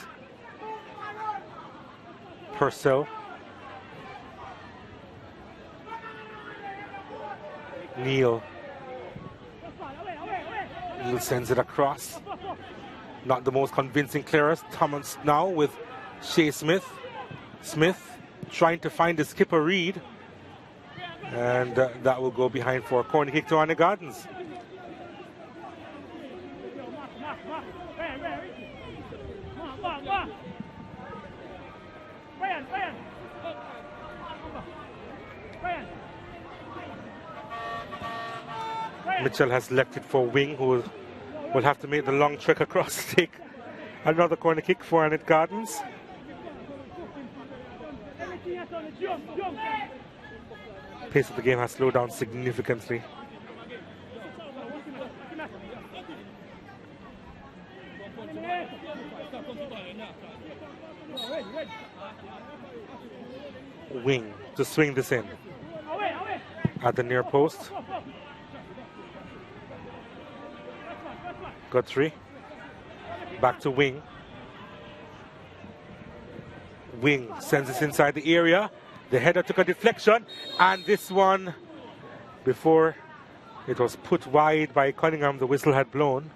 Purcell. Neal. Neal sends it across. Not the most convincing clearance. Thomas now with Shea Smith. Smith trying to find the skipper Reed. And that will go behind for a corner kick to Arnett Gardens. Mitchell has left it for Wing, who will have to make the long trek across to take another corner kick for Arnett Gardens. Pace of the game has slowed down significantly. Wing to swing this in at the near post. Guthrie back to Wing. Wing sends this inside the area. The header took a deflection, and this one, before it was put wide by Cunningham, the whistle had blown.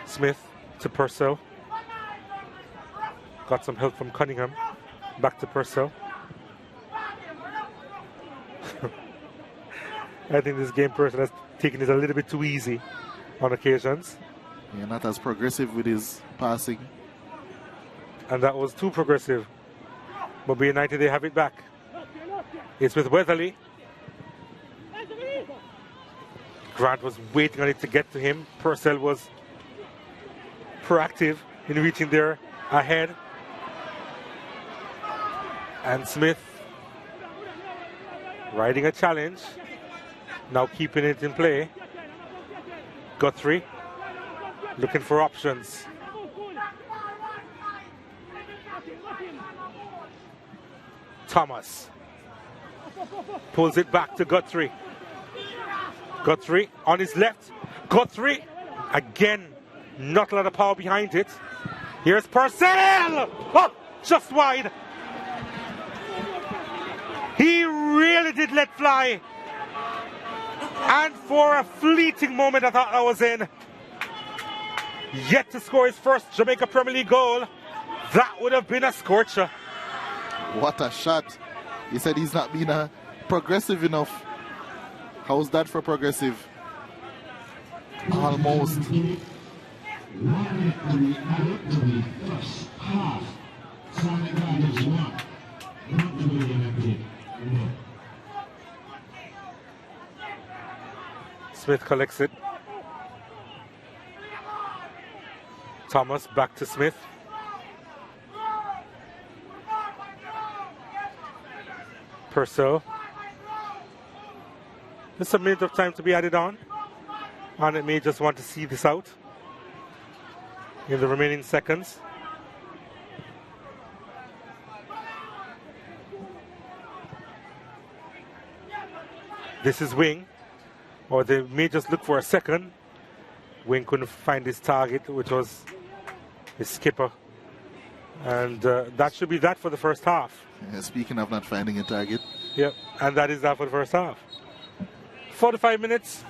Smith to Purcell. Got some help from Cunningham. Back to Purcell. I think this game person has taking it a little bit too easy on occasions. Yeah, not as progressive with his passing. And that was too progressive. Mobile United, they have it back. It's with Weatherly. Grant was waiting on it to get to him. Purcell was proactive in reaching there ahead. And Smith riding a challenge. Now keeping it in play. Guthrie looking for options. Thomas pulls it back to Guthrie. Guthrie on his left. Guthrie again, not a lot of power behind it. Here's Purcell. Oh, just wide. He really did let fly. And for a fleeting moment, I thought I was in. Yet to score his first Jamaica Premier League goal. That would have been a scorcher. What a shot. He said he's not been progressive enough. How's that for progressive? Almost. Smith collects it. Thomas back to Smith. Purcell. Just a minute of time to be added on. Arnett may just want to see this out in the remaining seconds. This is Wing, or they may just look for a second. Wing couldn't find his target, which was his skipper. And that should be that for the first half. Yeah, speaking of not finding a target. Yep, and that is that for the first half. 45 minutes.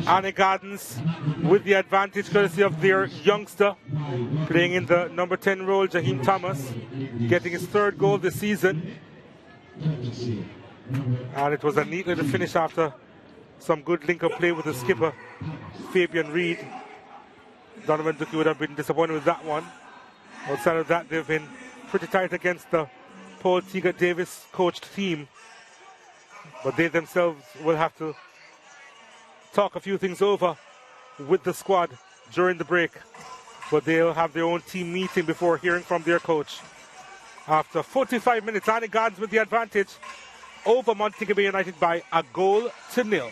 Arnett Gardens with the advantage courtesy of their youngster playing in the number 10 role, Jaheim Thomas, getting his third goal this season. And it was a neat little finish after some good link-up play with the skipper, Fabian Reid. Donovan Ducky would have been disappointed with that one. Outside of that, they've been pretty tight against the Paul Teagat Davis coached team. But they themselves will have to talk a few things over with the squad during the break. But they'll have their own team meeting before hearing from their coach. After 45 minutes, Arnett Gardens with the advantage over Montego Bay United by 1-0.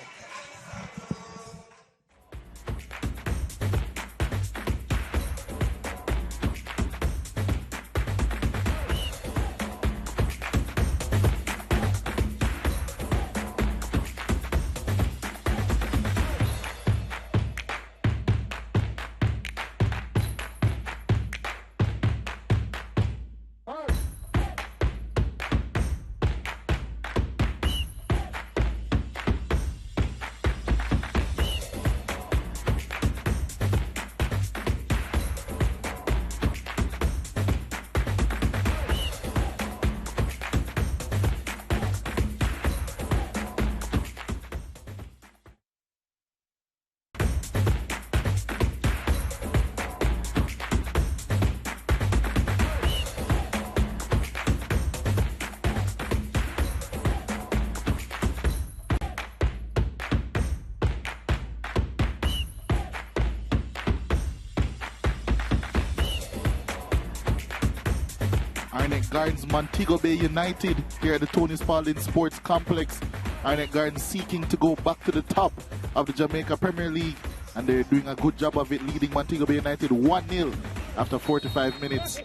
Arnett Gardens, Montego Bay United here at the Tony Spalding Sports Complex. Arnett Gardens seeking to go back to the top of the Jamaica Premier League, and they're doing a good job of it, leading Montego Bay United 1-0 after 45 minutes.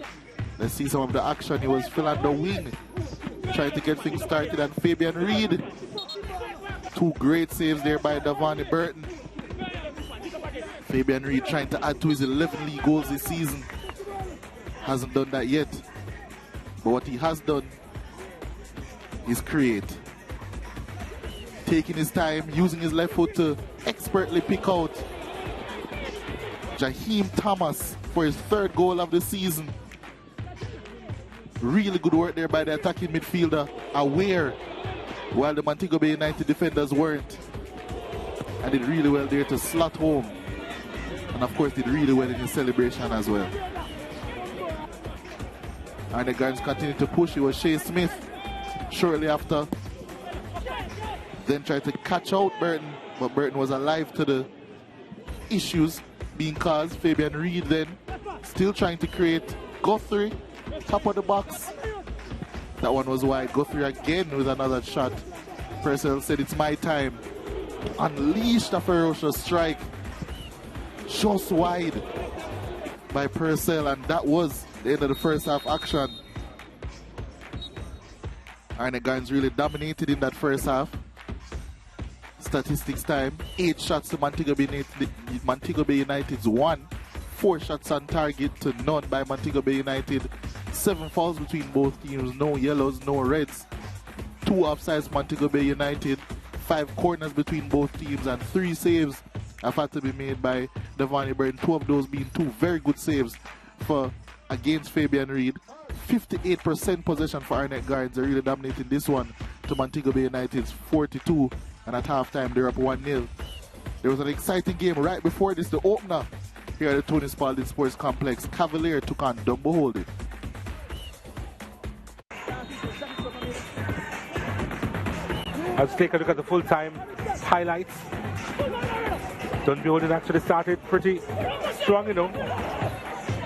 Let's see some of the action. It was Phil on the wing trying to get things started, and Fabian Reid. Two great saves there by Davani Burton. Fabian Reid trying to add to his 11 league goals this season. Hasn't done that yet. But what he has done is create. Taking his time, using his left foot to expertly pick out Jaheim Thomas for his third goal of the season. Really good work there by the attacking midfielder, aware, while the Montego Bay United defenders weren't. and did really well there to slot home. And of course did really well in his celebration as well. And the Gardens continued to push. It was Shea Smith shortly after. Then tried to catch out Burton, but Burton was alive to the issues being caused. Fabian Reed then still trying to create. Guthrie, top of the box. That one was wide. Guthrie again with another shot. Purcell said, "It's my time." Unleashed a ferocious strike. Just wide by Purcell, and that was the end of the first half action. Arnett Gardens really dominated in that first half. Statistics time, 8 shots to Montego Bay United's 1. 4 shots on target to none by Montego Bay United. 7 fouls between both teams, no yellows, no reds. 2 offsides Montego Bay United. 5 corners between both teams, and 3 saves have had to be made by Devani Burton. 2 of those being 2 very good saves for against Fabian Reed. 58% possession for Arnett Gardens. They're really dominating this one to Montego Bay United's 42. And at halftime, they're up 1-0. There was an exciting game right before this, the opener here at the Tony Spalding Sports Complex. Cavalier took on Dumbo Holding. Let's take a look at the full-time highlights. Dundee Holding actually started pretty strong, you know.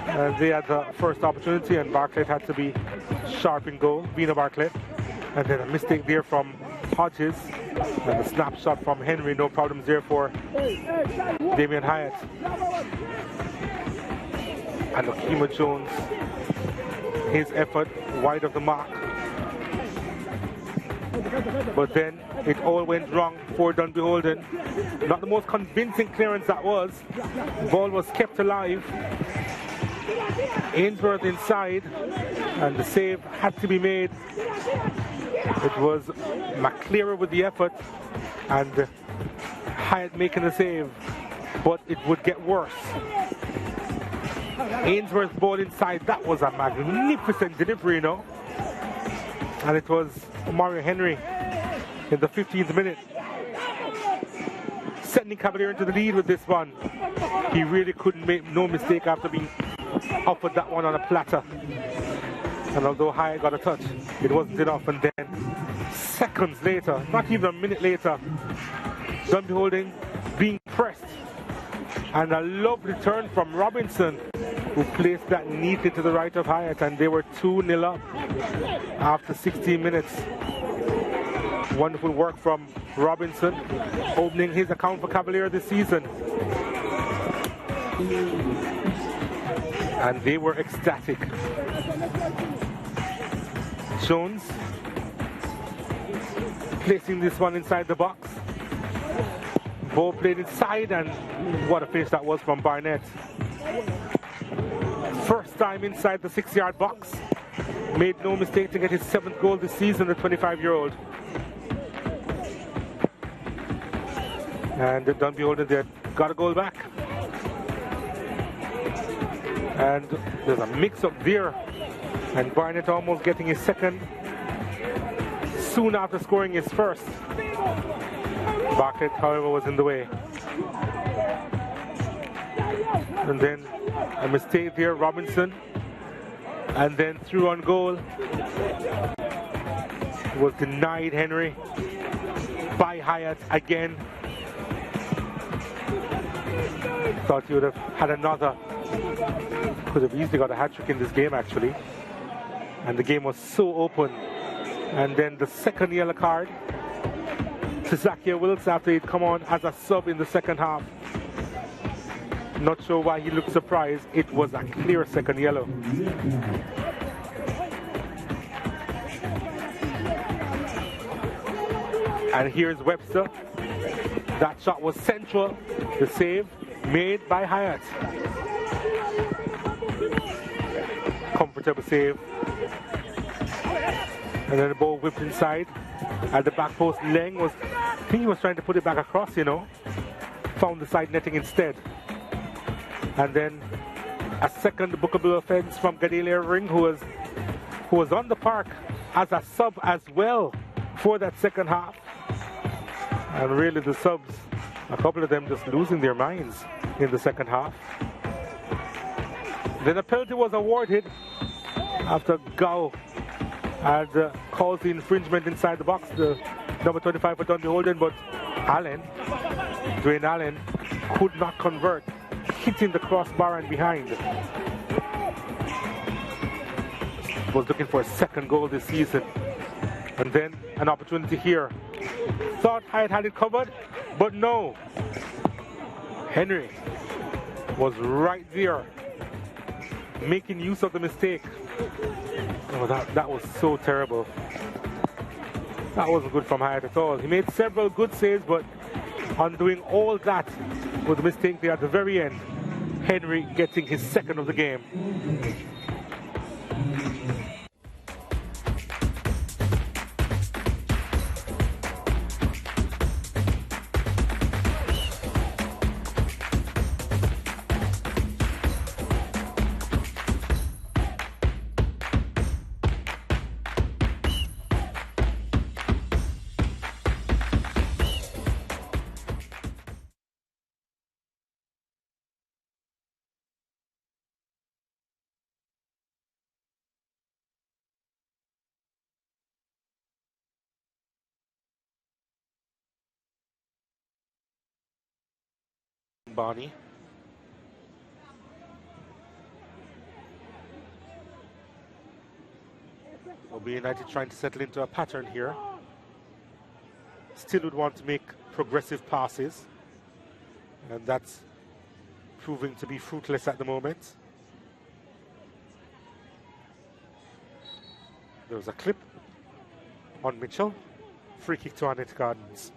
And they had the first opportunity, and Bartlett had to be sharp in goal, Vina Bartlett. And then a mistake there from Hodges. And a snapshot from Henry, no problems there for Damian Hyatt. And Okima Jones, his effort wide of the mark. But then it all went wrong for Dundee Holding. Not the most convincing clearance that was. Ball was kept alive. Ainsworth inside, and the save had to be made. It was McCleary with the effort and Hyatt making the save, but it would get worse. Ainsworth's ball inside, that was a magnificent delivery, you know. And it was Mario Henry in the 15th minute, sending Cavalier into the lead with this one. He really couldn't make no mistake after being offered that one on a platter. And although Hyatt got a touch, it wasn't enough. And then seconds later, not even a minute later, Dundee Holding being pressed. And a lovely turn from Robinson, who placed that neatly to the right of Hyatt, and they were 2-0 up after 16 minutes. Wonderful work from Robinson, opening his account for Cavalier this season. And they were ecstatic. Jones placing this one inside the box. Ball played inside, and what a finish that was from Barnett. First time inside the 6-yard box. Made no mistake to get his 7th goal this season, the 25-year-old. And the Dundee Holding there got a goal back. And there's a mix-up there. And Barnett almost getting his second soon after scoring his first. Bartlett, however, was in the way. And then a mistake there, Robinson. And then through on goal. Was denied Henry by Hyatt again. Thought he would have had another. Could have easily got a hat-trick in this game, actually. And the game was so open. And then the second yellow card to Zakia Wilkes after he'd come on as a sub in the second half. Not sure why he looked surprised. It was a clear second yellow. And here's Webster. That shot was central. The save made by Hyatt. Comfortable save. And then the ball whipped inside. At the back post, Leng was, I think he was trying to put it back across, you know. Found the side netting instead. And then a second bookable offense from Gadelia Ring, who was on the park as a sub as well for that second half. And really the subs A couple of them just losing their minds in the second half. Then a penalty was awarded after Gao had caused the infringement inside the box. The number 25 for Dundee Holden, but Dwayne Allen, could not convert, hitting the crossbar and behind. Was looking for a second goal this season. And then an opportunity here. Thought Hyde had it covered, but no. Henry was right there, making use of the mistake. Oh, that was so terrible. That wasn't good from Hyde at all. He made several good saves, but on doing all that with a mistake there at the very end, Henry getting his second of the game. Barney. Mobile United trying to settle into a pattern here. Still would want to make progressive passes, and that's proving to be fruitless at the moment. There was a clip on Mitchell. Free kick to Arnett Gardens.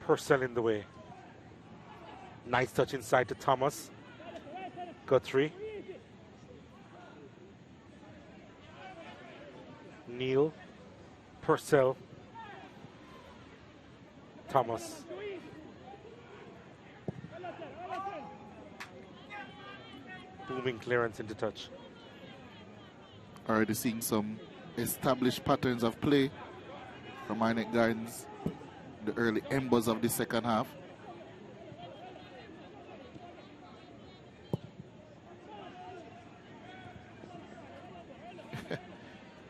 Purcell in the way. Nice touch inside to Thomas. Guthrie. Neal. Purcell. Thomas. Booming clearance into touch. Already seeing some established patterns of play from Arnett Gardens. The early embers of the second half.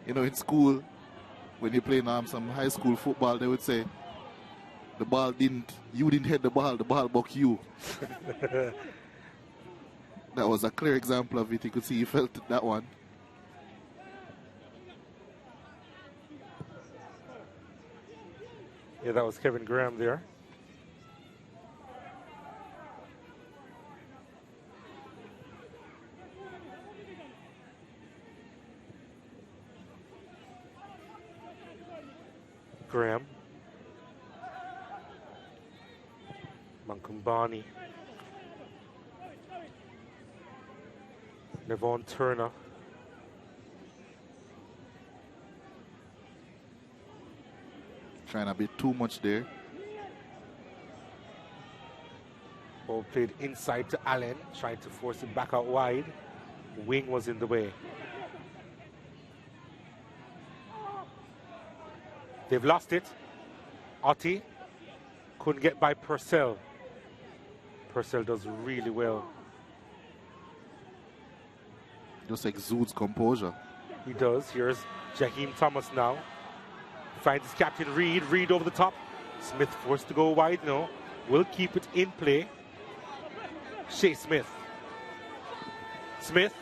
You know, in school, when you play some high school football, they would say, you didn't hit the ball bucked you. That was a clear example of it. You could see he felt that one. Yeah, that was Kevin Graham there. Graham. Mankumbani. Nevon Turner. Trying a bit too much there. Ball played inside to Allen, trying to force it back out wide. Wing was in the way. They've lost it. Otti couldn't get by Purcell. Purcell does really well. Just exudes composure. He does. Here's Jaheim Thomas now. Finds his captain Reed. Reed over the top. Smith forced to go wide. No. Will keep it in play. Shea Smith. Smith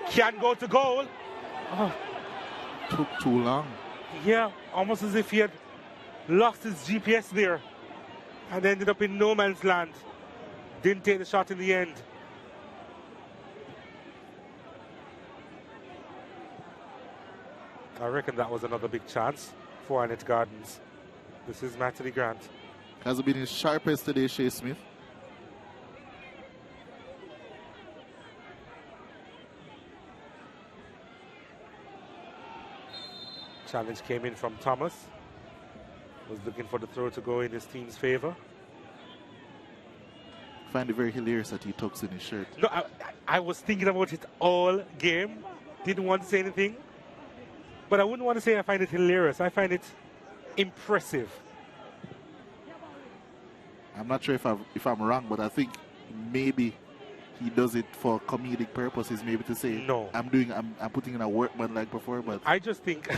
can go to goal. Oh. Took too long. Yeah, almost as if he had lost his GPS there and ended up in no man's land. Didn't take the shot in the end. I reckon that was another big chance for Arnett Gardens. This is Matty Grant. Hasn't been his sharpest today, Shea Smith. Challenge came in from Thomas. Was looking for the throw to go in his team's favor. I find it very hilarious that he tucks in his shirt. No, I was thinking about it all game. Didn't want to say anything. But I wouldn't want to say I find it hilarious. I find it impressive. I'm not sure if I'm wrong, but I think maybe he does it for comedic purposes, maybe to say, no, I'm putting in a workman-like performance. I just think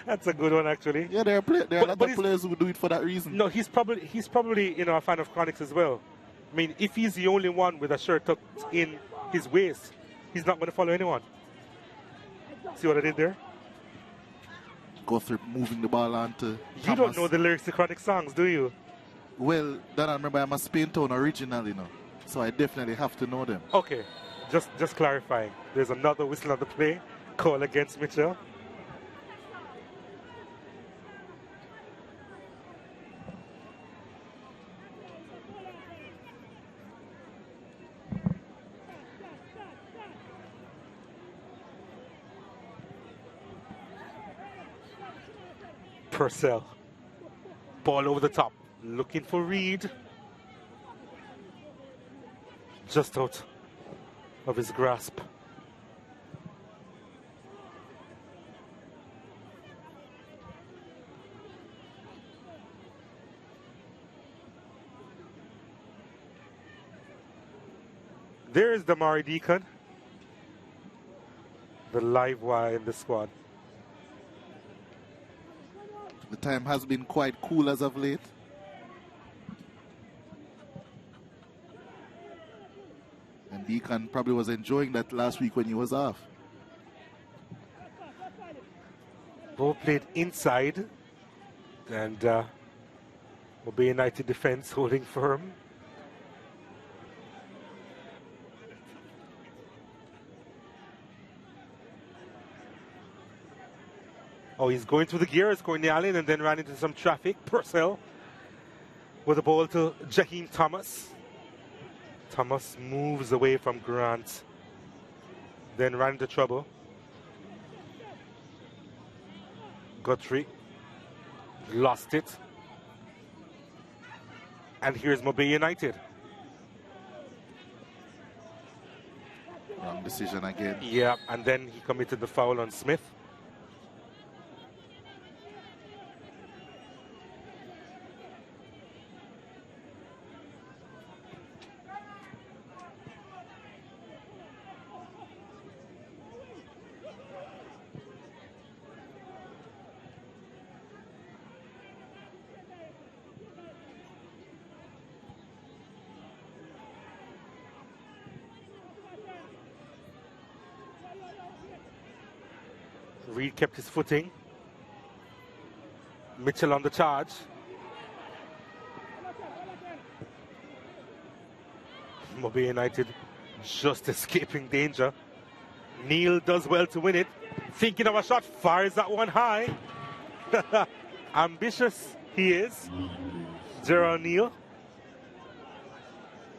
that's a good one, actually. Yeah, there are a lot of players who do it for that reason. No, he's probably a fan of Chronix as well. I mean, if he's the only one with a shirt tucked in his waist, he's not going to follow anyone. See what I did there? Go through moving the ball on to Thomas. You don't know the lyrics to Chronix songs, do you? Well, then I remember I'm a Spain Town original, so I definitely have to know them. Okay, just clarifying. There's another whistle on the play, call against Mitchell. Purcell, ball over the top, looking for Reed. Just out of his grasp. There is Damari Deacon, the live wire in the squad. The time has been quite cool as of late. And Deacon probably was enjoying that last week when he was off. Ball played inside, and Mobay United defense holding firm. Oh, he's going through the gears, going the alley, and then ran into some traffic. Purcell with the ball to Jaheim Thomas. Thomas moves away from Grant, then ran into trouble. Guthrie lost it. And here's Mobay United. Wrong decision again. Yeah, and then he committed the foul on Smith. Reed kept his footing. Mitchell on the charge. Mobay United just escaping danger. Neil does well to win it. Thinking of a shot, fires that one high. Ambitious he is. Gerald Neal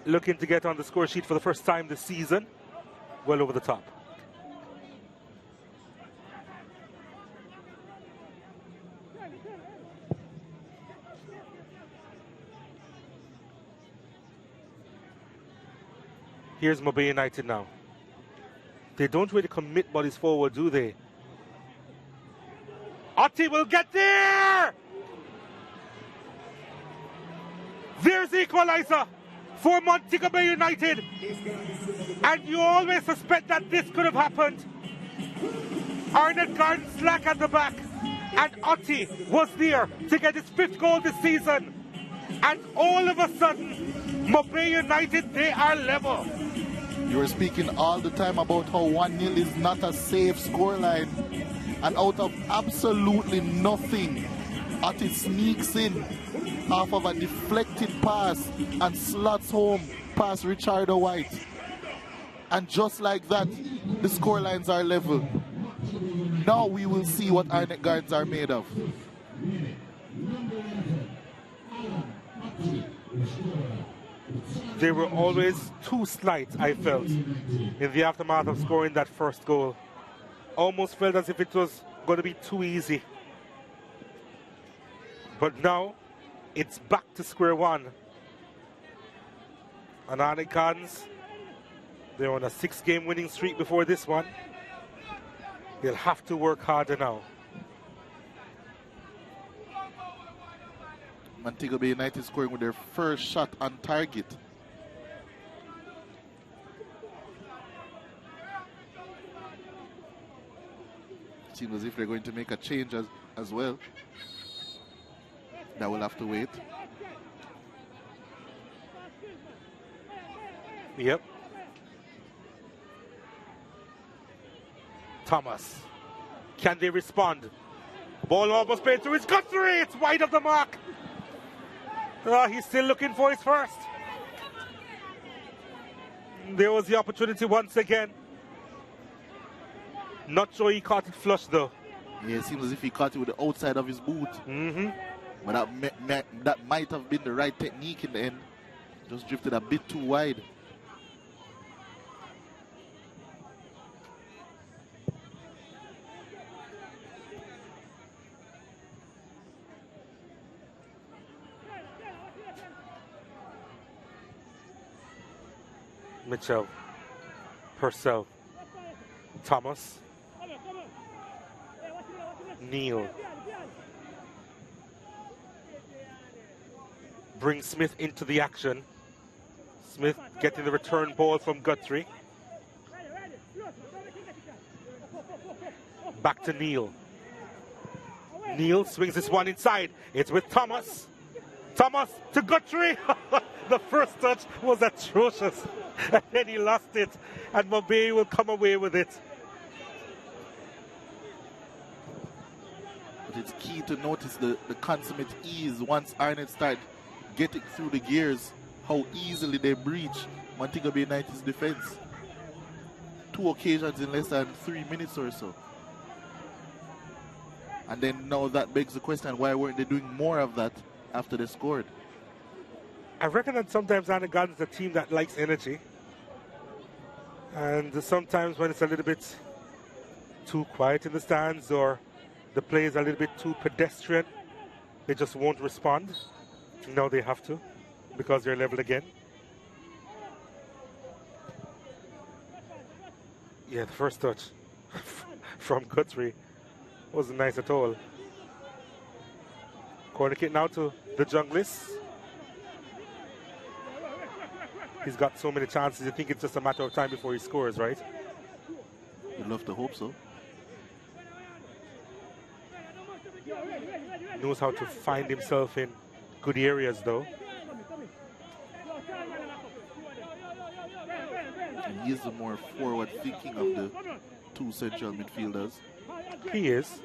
looking to get on the score sheet for the first time this season. Well over the top. Here's Mobay United now. They don't really commit bodies forward, do they? Otti will get there! There's the equalizer for Montego Bay United. And you always suspect that this could have happened. Arnett Garden slack at the back. And Otti was there to get his 5th goal this season. And all of a sudden, Mobay United, they are level. You were speaking all the time about how 1-0 is not a safe scoreline. And out of absolutely nothing, Otti sneaks in off of a deflected pass and slots home past Richardo White. And just like that, the scorelines are level. Now we will see what Arnett Gardens are made of. They were always too slight, I felt, in the aftermath of scoring that first goal. Almost felt as if it was going to be too easy. But now, it's back to square one. And Arnett Gardens, they're on a 6-game winning streak before this one. They'll have to work harder now. Montego Bay United scoring with their first shot on target. Seems as if they're going to make a change as well. That will have to wait. Yep. Thomas. Can they respond? Ball almost played through. It's got three. It's wide of the mark. He's still looking for his first. There was the opportunity once again. Not sure he caught it flush though. Yeah, it seems as if he caught it with the outside of his boot. But that might have been the right technique in the end. Just drifted a bit too wide. Mitchell, Purcell, Thomas, Neal. Bring Smith into the action. Smith getting the return ball from Guthrie. Back to Neal. Neal swings this one inside. It's with Thomas. Thomas to Guthrie. The first touch was atrocious. And then he lost it. And Mobay will come away with it. But it's key to notice the consummate ease once Arnett start getting through the gears, how easily they breach Montego Bay United's defense. 2 occasions in less than 3 minutes or so. And then now that begs the question, why weren't they doing more of that after they scored? I reckon that sometimes Arnett Gardens is a team that likes energy. And sometimes when it's a little bit too quiet in the stands or the play is a little bit too pedestrian, they just won't respond. Now they have to because they're leveled again. Yeah, the first touch from Guthrie wasn't nice at all. Corner kick now to the Junglists. He's got so many chances, you think it's just a matter of time before he scores, right? You'd love to hope so. Knows how to find himself in good areas, though. And he is the more forward thinking of the 2 central midfielders. He is.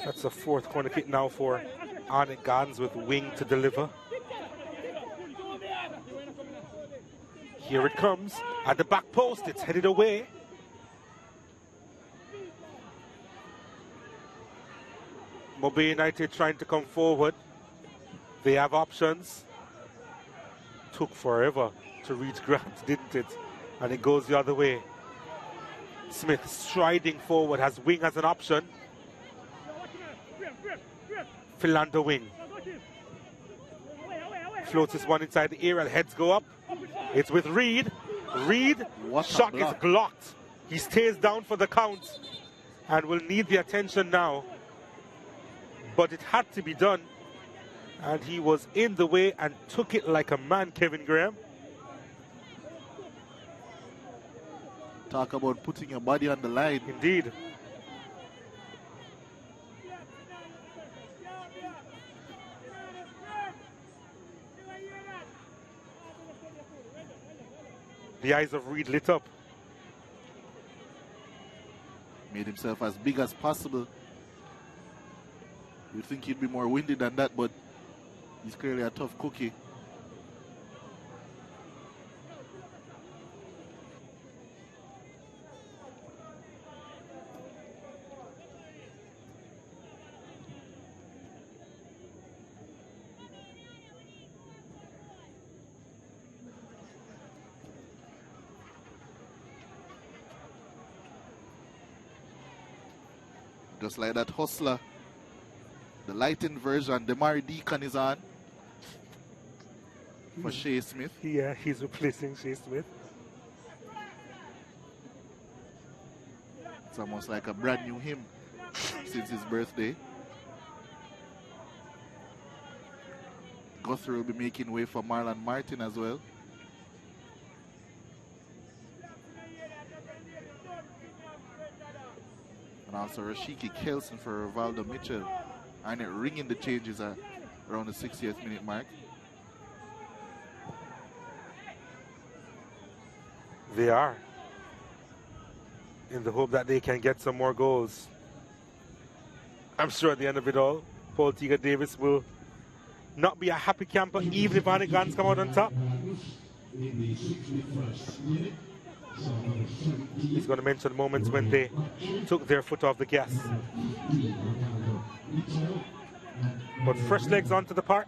That's a 4th corner kick now for Arnett Gardens with Wing to deliver. Here it comes at the back post. It's headed away. Mobay United trying to come forward. They have options. Took forever to reach Grant, didn't it? And it goes the other way. Smith striding forward, has Wing as an option. Philando Wing. Floats this one inside the area, heads go up. It's with Reed. Reed, shot is blocked. He stays down for the count and will need the attention now. But it had to be done. And he was in the way and took it like a man, Kevin Graham. Talk about putting your body on the line. Indeed. The eyes of Reed lit up. Made himself as big as possible. You'd think he'd be more windy than that, but he's clearly a tough cookie. Just like that hustler. The lightened version, Demari Deacon is on for Shea Smith. Yeah, he's replacing Shea Smith. It's almost like a brand new hymn since his birthday. Guthrie will be making way for Marlon Martin as well. And also Rashiki Kelson for Rivaldo Mitchell. Arnett ringing the changes at around the 60th minute mark. They are. In the hope that they can get some more goals. I'm sure at the end of it all, Paul Tiga Davis will not be a happy camper even if Arnett Gardens come out on top. He's going to mention moments when they took their foot off the gas. But fresh legs onto the park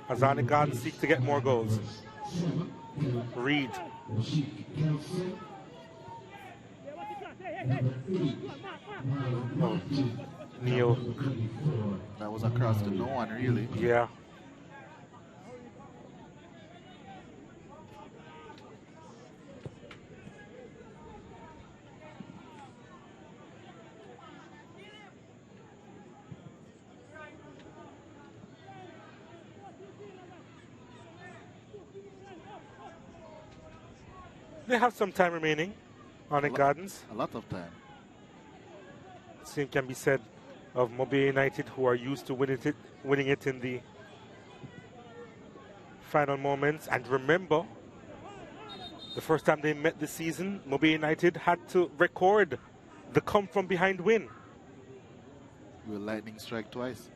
as Arnett Gardens seek to get more goals. Reed. Oh, Neil. That was across to no one, really. Yeah. They have some time remaining on the Gardens. A lot of time. Same can be said of Mobile United, who are used to winning it in the final moments. And remember, the first time they met this season, Mobile United had to record the come from behind win. Will lightning strike twice?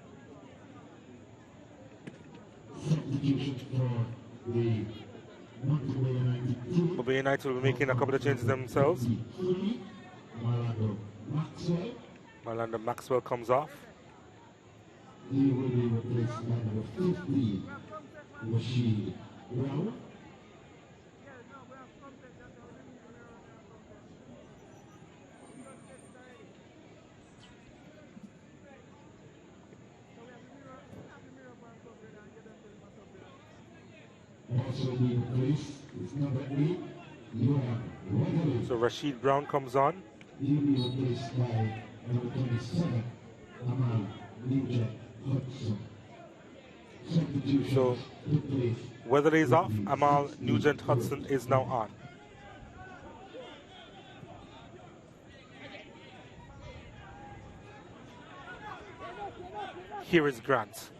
Mobile United will be making a couple of changes themselves. Marlon Maxwell comes off. He will be replaced by number 50, Rashid Brown. Also being replaced is number 8, So Rashid Brown comes on. He will be replaced by number 27, Amal Nugent Hudson. So Weatherly is off. Amal Nugent Hudson is now on. Here is Grant.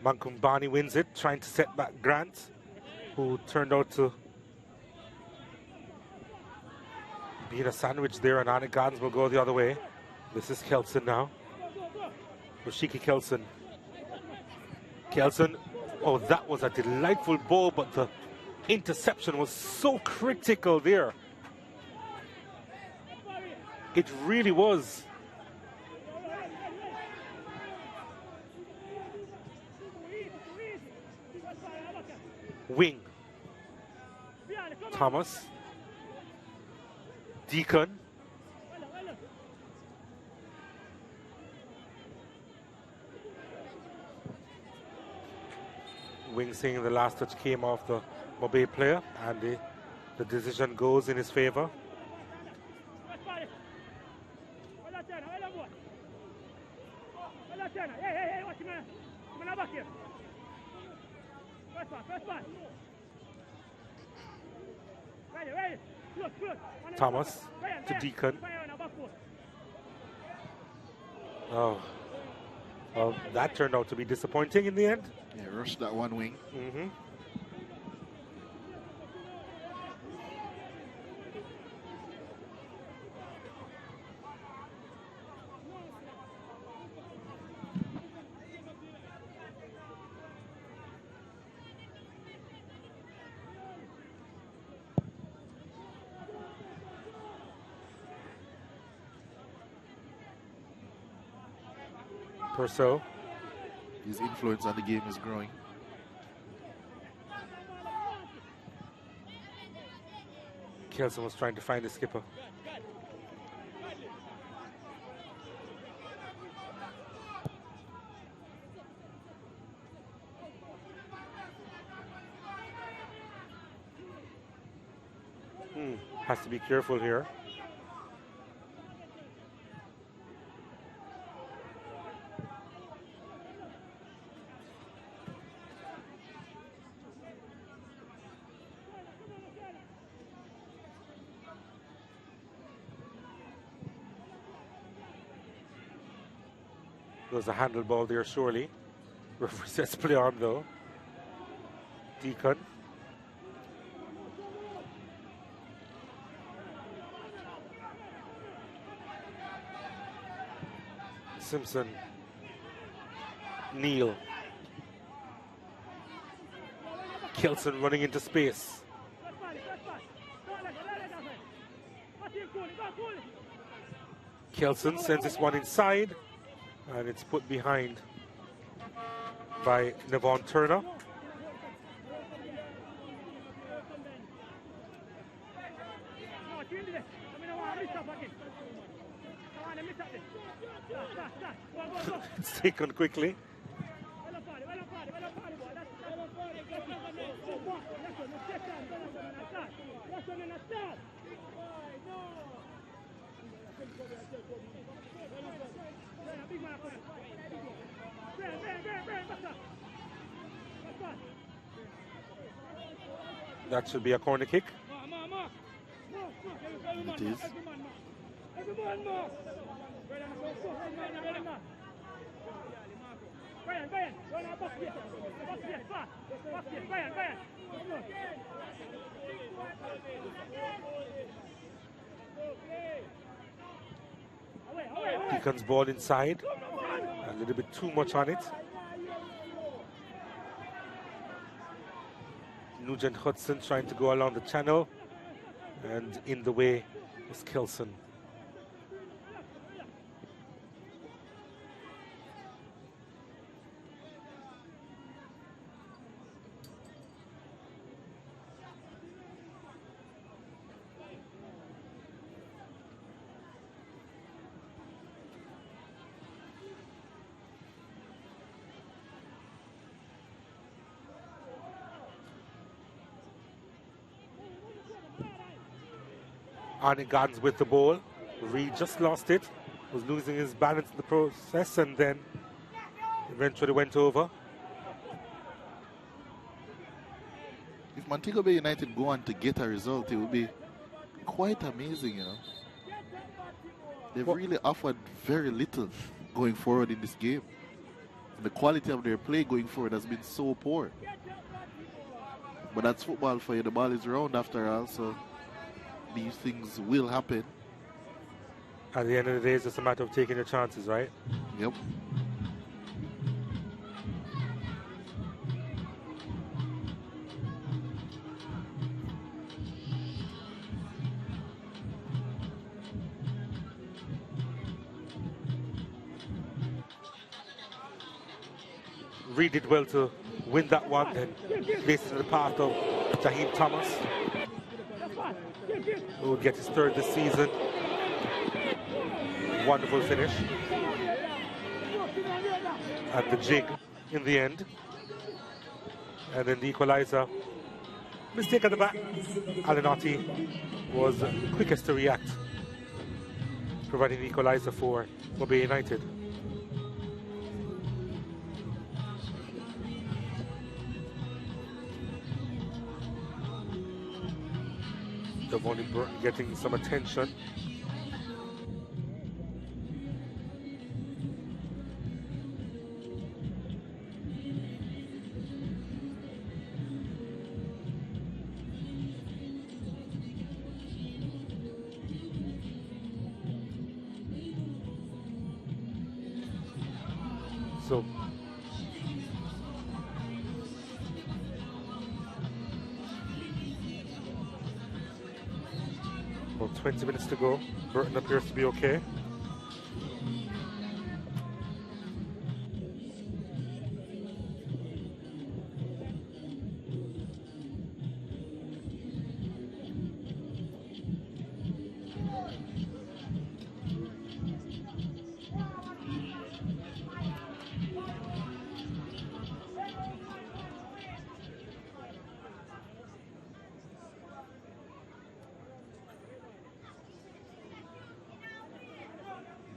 Mankumbani wins it, trying to set back Grant, who turned out to be in a sandwich there, and Arnett Gardens will go the other way. This is Kelson now. Rashiki Kelson. Kelson, oh, that was a delightful ball, but the interception was so critical there. It really was. Wing. Thomas. Deacon. Wing saying the last touch came off the Mobile player, and the decision goes in his favor. Thomas to Deacon. Oh, well, that turned out to be disappointing in the end. Yeah, rushed that one wing. Mm-hmm. Purcell. His influence on the game is growing. Kelson was trying to find the skipper. Has to be careful here. There's a handle ball there, surely. Referee says play on, though. Deacon. Simpson. Neal. Kelson running into space. Kelson sends this one inside, and it's put behind by Navon Turner. It's taken quickly. That should be a corner kick. It is. Deacon's ball inside. A little bit too much on it. Nugent Hudson trying to go along the channel. And in the way is Kelson. Arnett Gardens with the ball. Reed just lost it. Was losing his balance in the process and then eventually went over. If Montego Bay United go on to get a result, it will be quite amazing, you know. They've really offered very little going forward in this game. And the quality of their play going forward has been so poor. But that's football for you. The ball is round after all, so these things will happen. At the end of the day, it's just a matter of taking your chances, right? Yep. Reed did well to win that one and place it in the path of Jaheim Thomas, who will get his third this season. Wonderful finish. And the jig in the end. And then the equalizer. Mistake at the back. Alanati was quickest to react, providing the equalizer for Mobay United. Devon getting some attention. So about 20 minutes to go. Burton appears to be okay.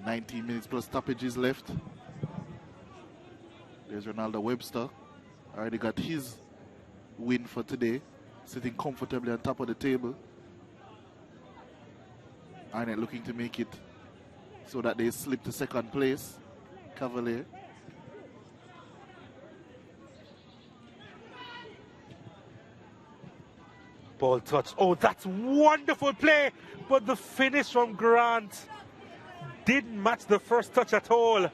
19 minutes plus stoppages left. There's Ronaldo Webster. Already got his win for today. Sitting comfortably on top of the table. Arnett looking to make it so that they slip to second place. Cavalier. Ball touch. Oh, that's wonderful play. But the finish from Grant didn't match the first touch at all.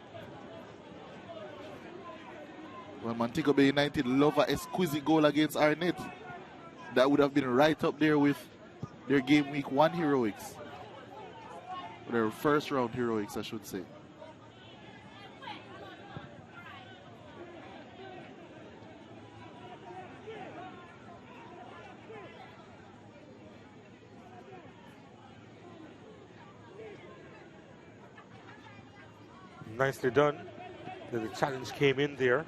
Well, Montego Bay United love an exquisite goal against Arnett. That would have been right up there with their game week 1 heroics. Their first round heroics, I should say. Nicely done. The challenge came in there.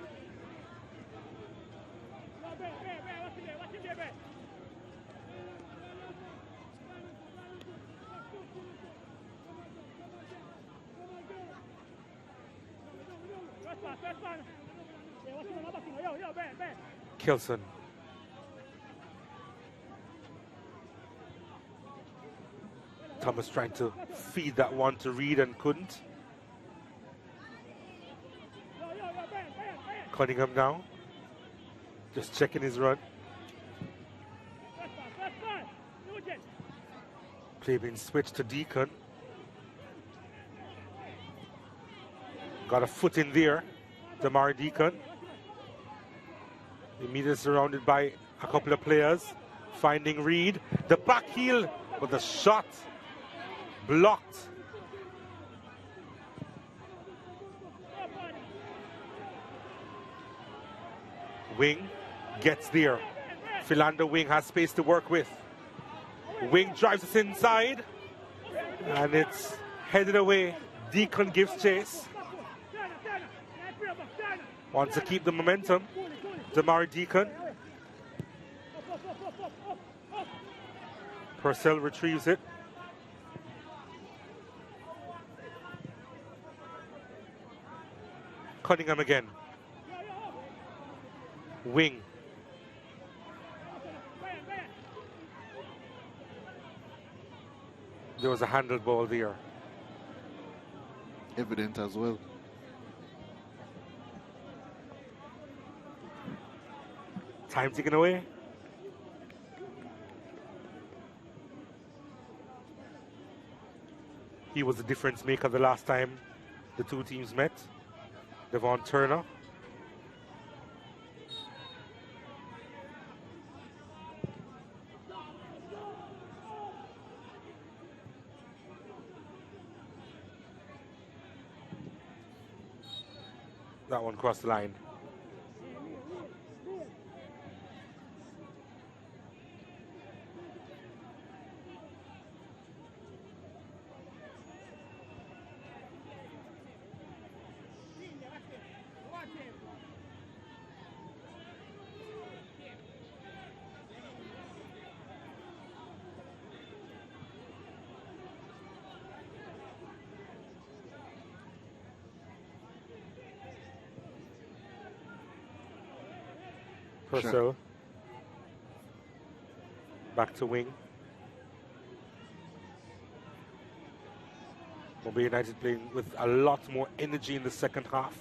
Kelson. Thomas trying to feed that one to Reed and couldn't. Cunningham now. Just checking his run. Play being switched to Deacon. Got a foot in there. Damari Deacon. Immediately surrounded by a couple of players. Finding Reed. The back heel, but the shot blocked. Wing gets there. Philando Wing has space to work with. Wing drives us inside. And it's headed away. Deacon gives chase. Wants to keep the momentum. Damari Deacon. Purcell retrieves it. Cunningham again. Wing. There was a handled ball there. Evident as well. Time ticking away. He was the difference maker the last time the two teams met. Devon Turner. That one crossed the line. Purcell. Sure. Back to wing. Mobile United playing with a lot more energy in the second half.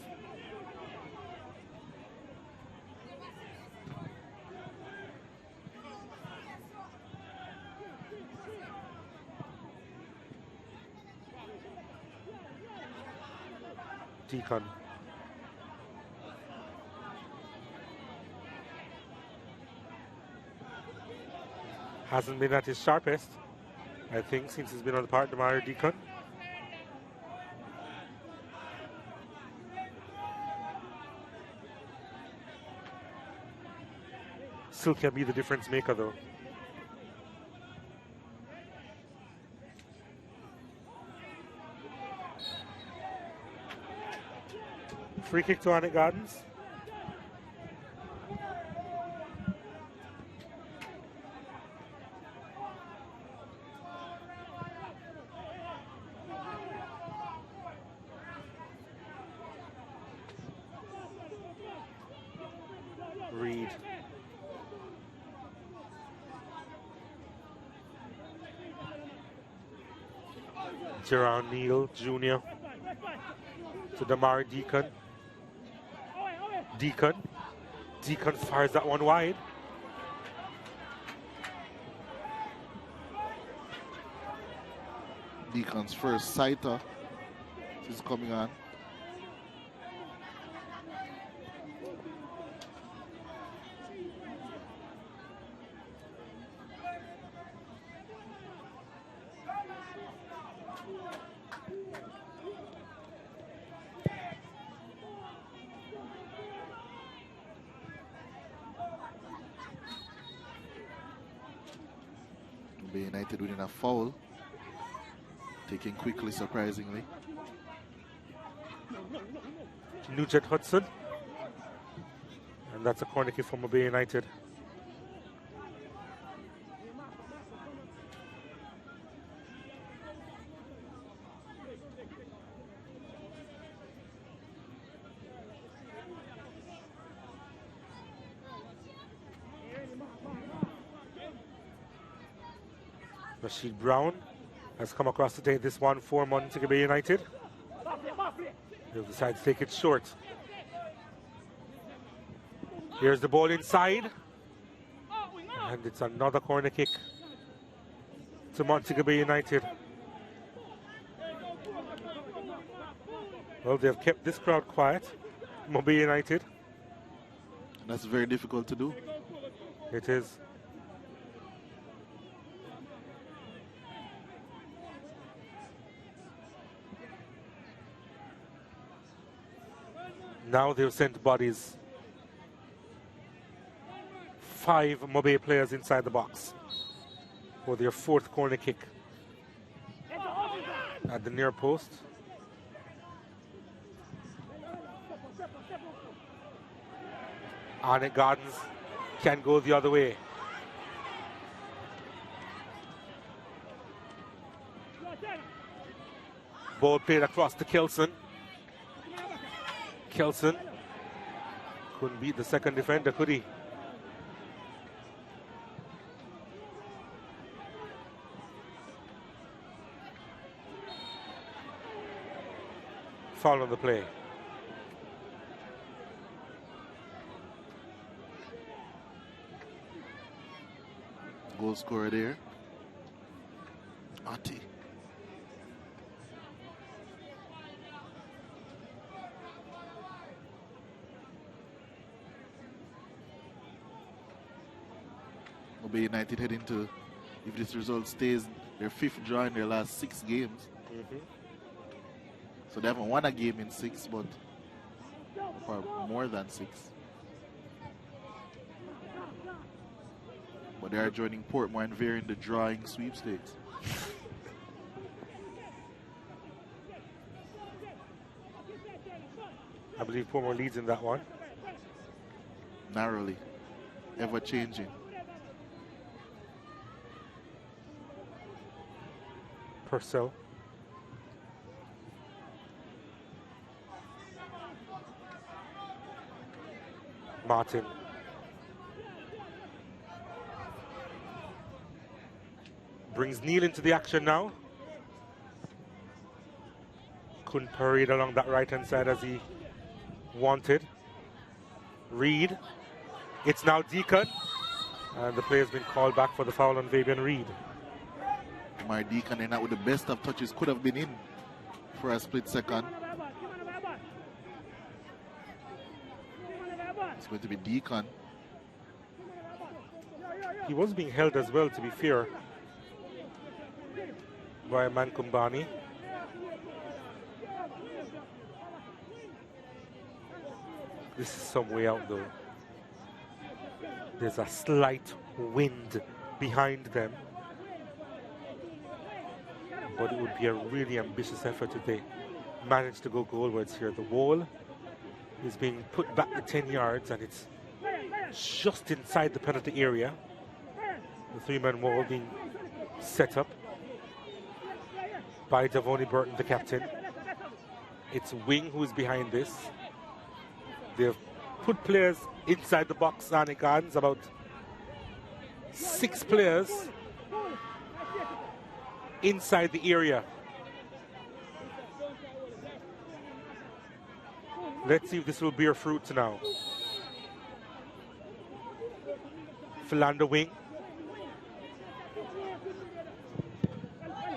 Deacon. Hasn't been at his sharpest, I think, since he's been on the part of Damari Deacon. Still can be the difference maker, though. Free kick to Arnett Gardens. Gerard Neal Jr. to Damari Deacon. Deacon fires that one wide. Deacon's first sighter is coming on. Bay United winning a foul. Taken quickly, surprisingly. Nugent Hudson. And that's a corner kick from Bay United. Rashid Brown has come across to take this one for Montego Bay United. He'll decide to take it short. Here's the ball inside. And it's another corner kick to Montego Bay United. Well, they've kept this crowd quiet, Montego Bay United. That's very difficult to do. It is. Now they've sent bodies. 5 Mobe players inside the box for their 4th corner kick at the near post. Arnett Gardens can go the other way. Ball played across to Kelson. Kelson couldn't beat the second defender, could he? Foul on the play. Goal scorer there. Ati. Bay United heading to, if this result stays, their 5th draw in their last 6 games. So they haven't won a game in 6, but or more than 6. But they are joining Portmore and Veer in the drawing sweepstakes. I believe Portmore leads in that one. Narrowly, ever changing. Purcell. Martin. Brings Neal into the action now. Couldn't parade along that right-hand side as he wanted. Reed. It's now Deacon. And the play has been called back for the foul on Fabian Reed. My Deacon and out with the best of touches, could have been in for a split second. It's going to be Deacon. He was being held as well, to be fair, by Mankumbani. This is some way out though. There's a slight wind behind them. But it would be a really ambitious effort if they manage to go goalwards here. The wall is being put back to 10 yards and it's just inside the penalty area. The 3-man wall being set up by Davoni Burton, the captain. It's Wing who is behind this. They've put players inside the box, Arnett Gardens, about 6 players inside the area. Let's see if this will bear fruit now. Philander wing.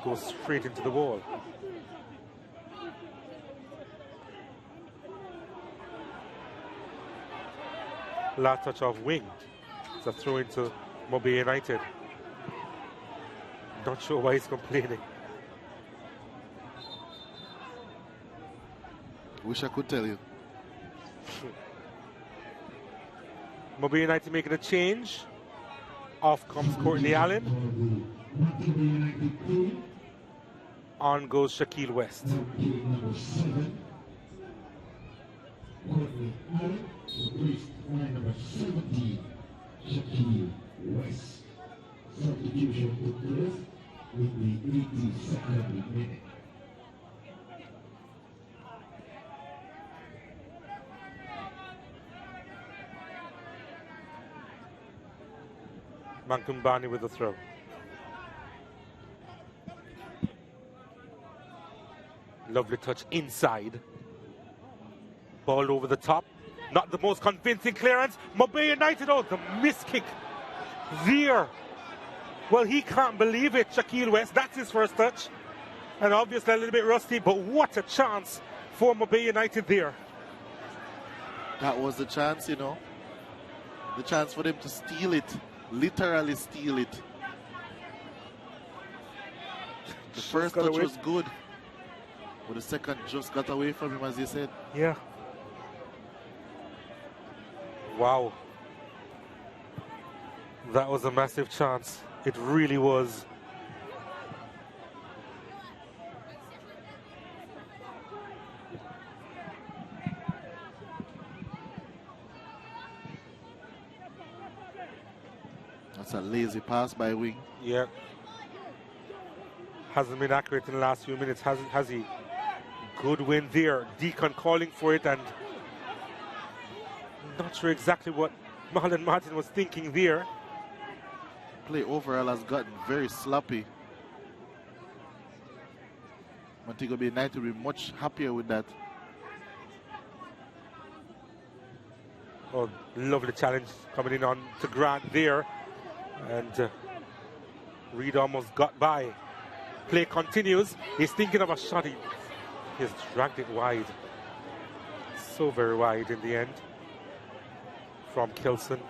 Goes straight into the wall. Last touch of wing. It's a throw into Montego United. Not sure why he's complaining. Wish I could tell you. Montego United making a change. Off comes Courtney Allen. On goes Shaquille West. Number 7. Courtney Allen replaced by number 17, Shaquille West. Substitution took place in the 82nd minute. Mankumbani with the throw. Lovely touch inside. Ball over the top. Not the most convincing clearance. Montego United, oh, the miss kick there. Well, he can't believe it, Shaquille West. That's his first touch. And obviously a little bit rusty, but what a chance for Montego United there. That was the chance, you know. The chance for them to steal it. Literally steal it. The first touch was good. But the second just got away from him, as you said. Yeah. Wow. That was a massive chance. It really was. That's a lazy pass by wing. Yeah. Hasn't been accurate in the last few minutes, has he? Good win there. Deacon calling for it, and not sure exactly what Marlon Martin was thinking there. Play overall has gotten very sloppy. Montego Bay United will be much happier with that. Oh, lovely challenge coming in on to Grant there. And Reed almost got by. Play continues. He's thinking of a shot. He's dragged it wide. So very wide in the end. From Kilson.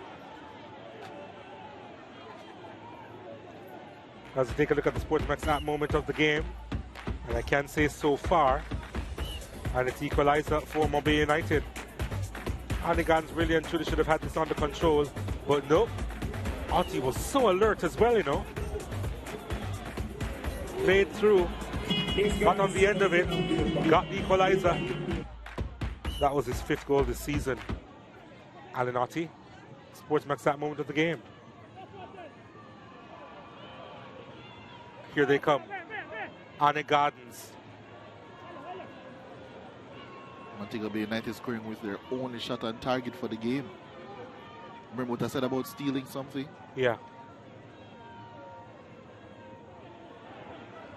As we take a look at the SportsMax app moment of the game. And I can say so far. And it's equalizer for Montego United. Hannigan's really and truly should have had this under control. But no. Otti was so alert as well, you know. Played through, got on the end of it, got the equalizer. That was his 5th goal this season. Alan Otti, SportsMax that moment of the game. Here they come. Arnett Gardens. Montego Bay United scoring with their only shot on target for the game. Remember what I said about stealing something? Yeah.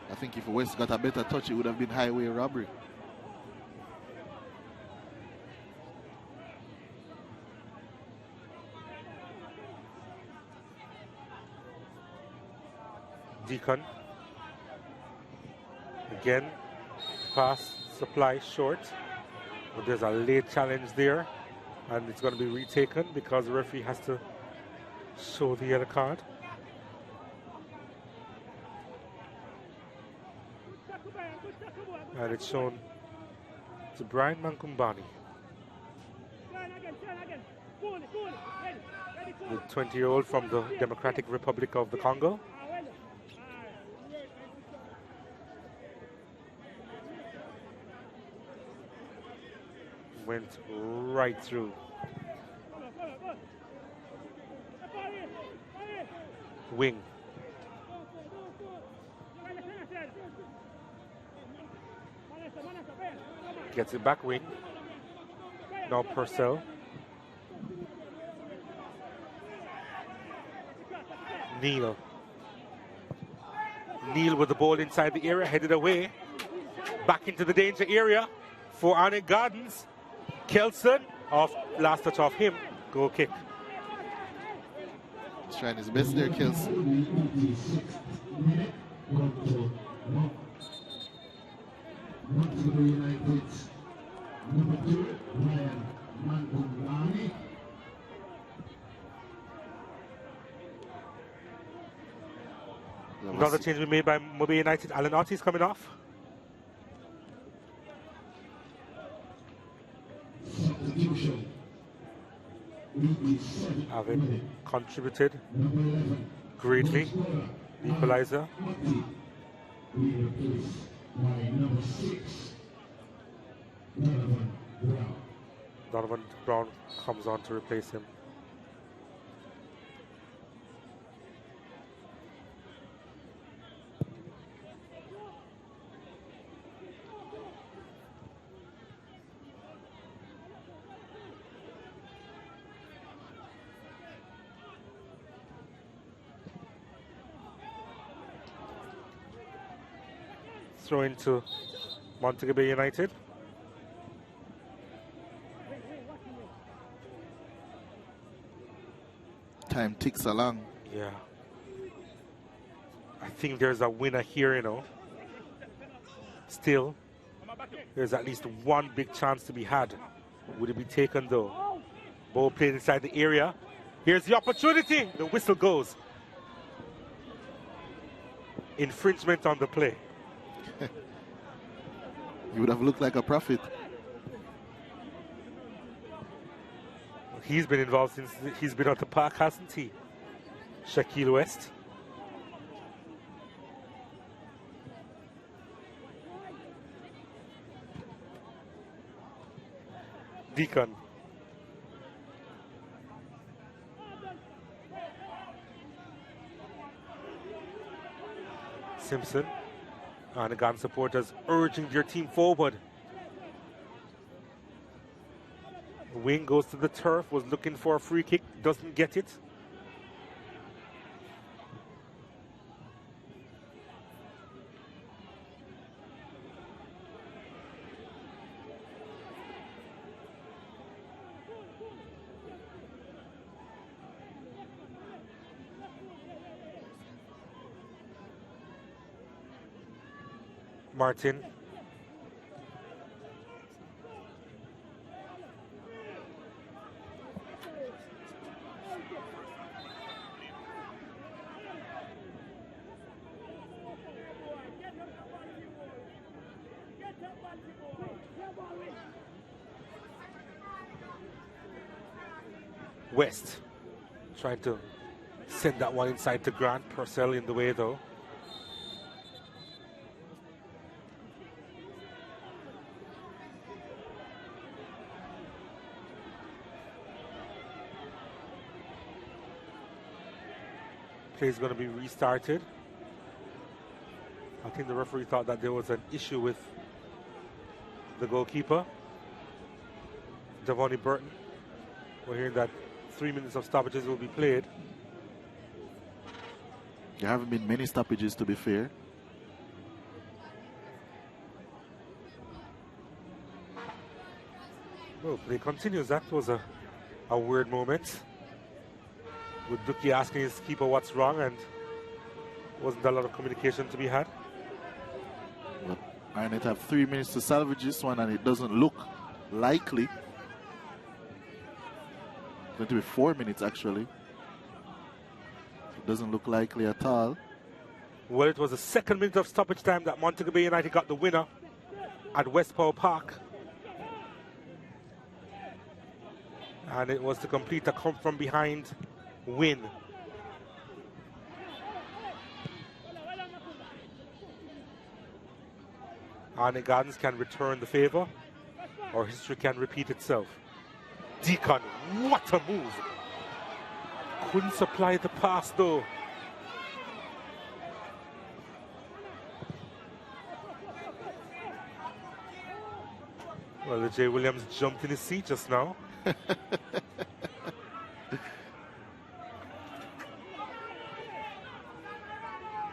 I think if West got a better touch, it would have been highway robbery. Deacon. Again, pass, supply short. But there's a late challenge there. And it's going to be retaken because the referee has to show the yellow card. And it's shown to Brian Mankumbani, the 20-year-old from the Democratic Republic of the Congo. Went right through. Wing. Gets it back wing. Now Purcell. Neal. Neal with the ball inside the area, headed away. Back into the danger area for Arnett Gardens. Kelson, off last touch off him, goal kick. He's trying his best there, Kelson. Montego United, number 2, Ryan Mankumani. Another change we made by Mobile United. Alan Ortiz coming off. Substitution. Having contributed greatly. Equalizer. We replace by number 6, Donovan Brown. Donovan Brown comes on to replace him. Throw into Montego Bay United. Time ticks along. Yeah. I think there's a winner here, you know. Still, there's at least one big chance to be had. Would it be taken though? Ball played inside the area. Here's the opportunity. The whistle goes. Infringement on the play. He would have looked like a prophet. He's been involved since he's been at the park, hasn't he? Shaquille West. Deacon. Simpson. And again, supporters urging their team forward. Wing goes to the turf, was looking for a free kick, doesn't get it. Martin. West trying to send that one inside to Grant. Purcell in the way though. Play is going to be restarted. I think the referee thought that there was an issue with the goalkeeper, Devonnie Burton. We're hearing that 3 minutes of stoppages will be played. There haven't been many stoppages, to be fair. Well, play continues. That was a weird moment. With Duki asking his keeper what's wrong, and wasn't a lot of communication to be had. But Arnett have 3 minutes to salvage this one, and it doesn't look likely. It's going to be 4 minutes, actually. It doesn't look likely at all. Well, it was the second minute of stoppage time that Montego Bay United got the winner at Westport Park. And it was to complete a come from behind win. Arnett Gardens can return the favor, or history can repeat itself. Deacon, what a move! Couldn't supply the pass though. Well, the J. Williams jumped in his seat just now.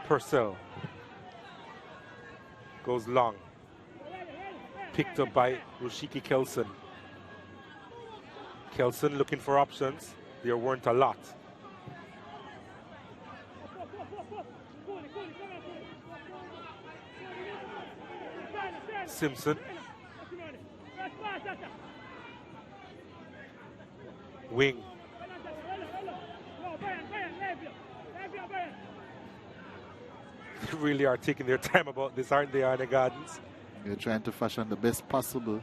Purcell goes long. Picked up by Rushiki Kelson. Kelson looking for options. There weren't a lot. Simpson. Wing. They really are taking their time about this, aren't they, Arnett Gardens? They're trying to fashion the best possible.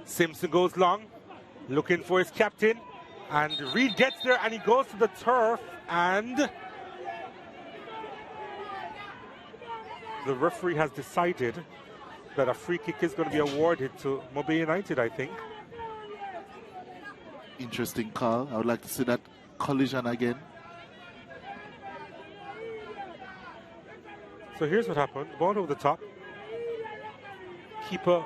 Simpson goes long, looking for his captain, and Reed gets there and he goes to the turf, and the referee has decided that a free kick is going to be awarded to Mobile United, I think. Interesting call. I would like to see that collision again. So here's what happened. Ball over the top. Keeper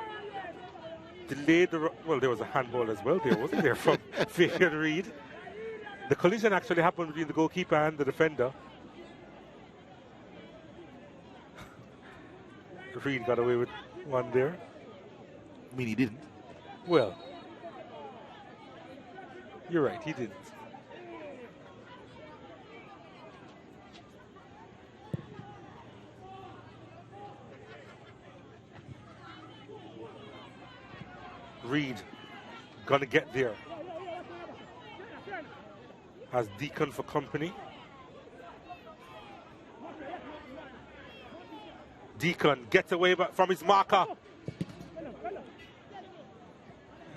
delayed the... Well, there was a handball as well there, wasn't there, from Fabian Reed. The collision actually happened between the goalkeeper and the defender. Reed got away with one there. I mean, he didn't. Well, you're right, he didn't. Reed gonna get there. Has Deacon for company. Deacon gets away from his marker.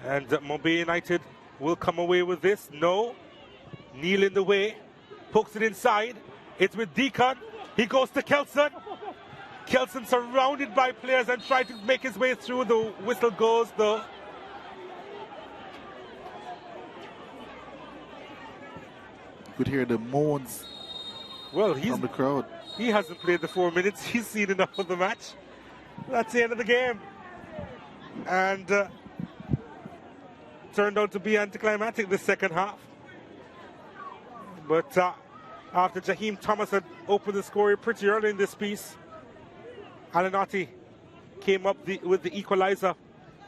And Mobile United will come away with this. No. Neil in the way. Pokes it inside. It's with Deacon. He goes to Kelson. Kelson surrounded by players and trying to make his way through. The whistle goes though. You could hear the moans from the crowd. He hasn't played the 4 minutes. He's seen enough of the match. That's the end of the game. And turned out to be anticlimactic the second half. But after Jaheim Thomas had opened the scoring pretty early in this piece, Arnett came up with the equalizer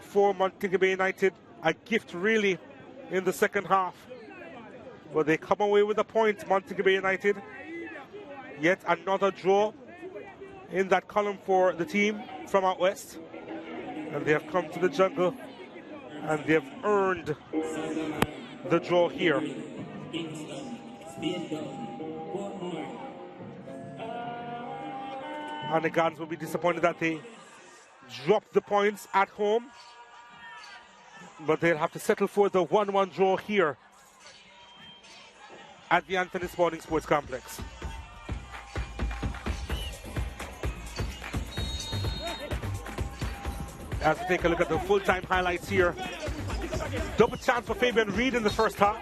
for Montego Bay United. A gift really in the second half. But they come away with a point, Montego Bay United. Yet another draw in that column for the team from out west. And they have come to the jungle and they have earned the draw here. And the Gardens will be disappointed that they dropped the points at home. But they'll have to settle for the 1-1 draw here at the Anthony Spalding Sports Complex. As we take a look at the full-time highlights here. Double chance for Fabian Reed in the first half.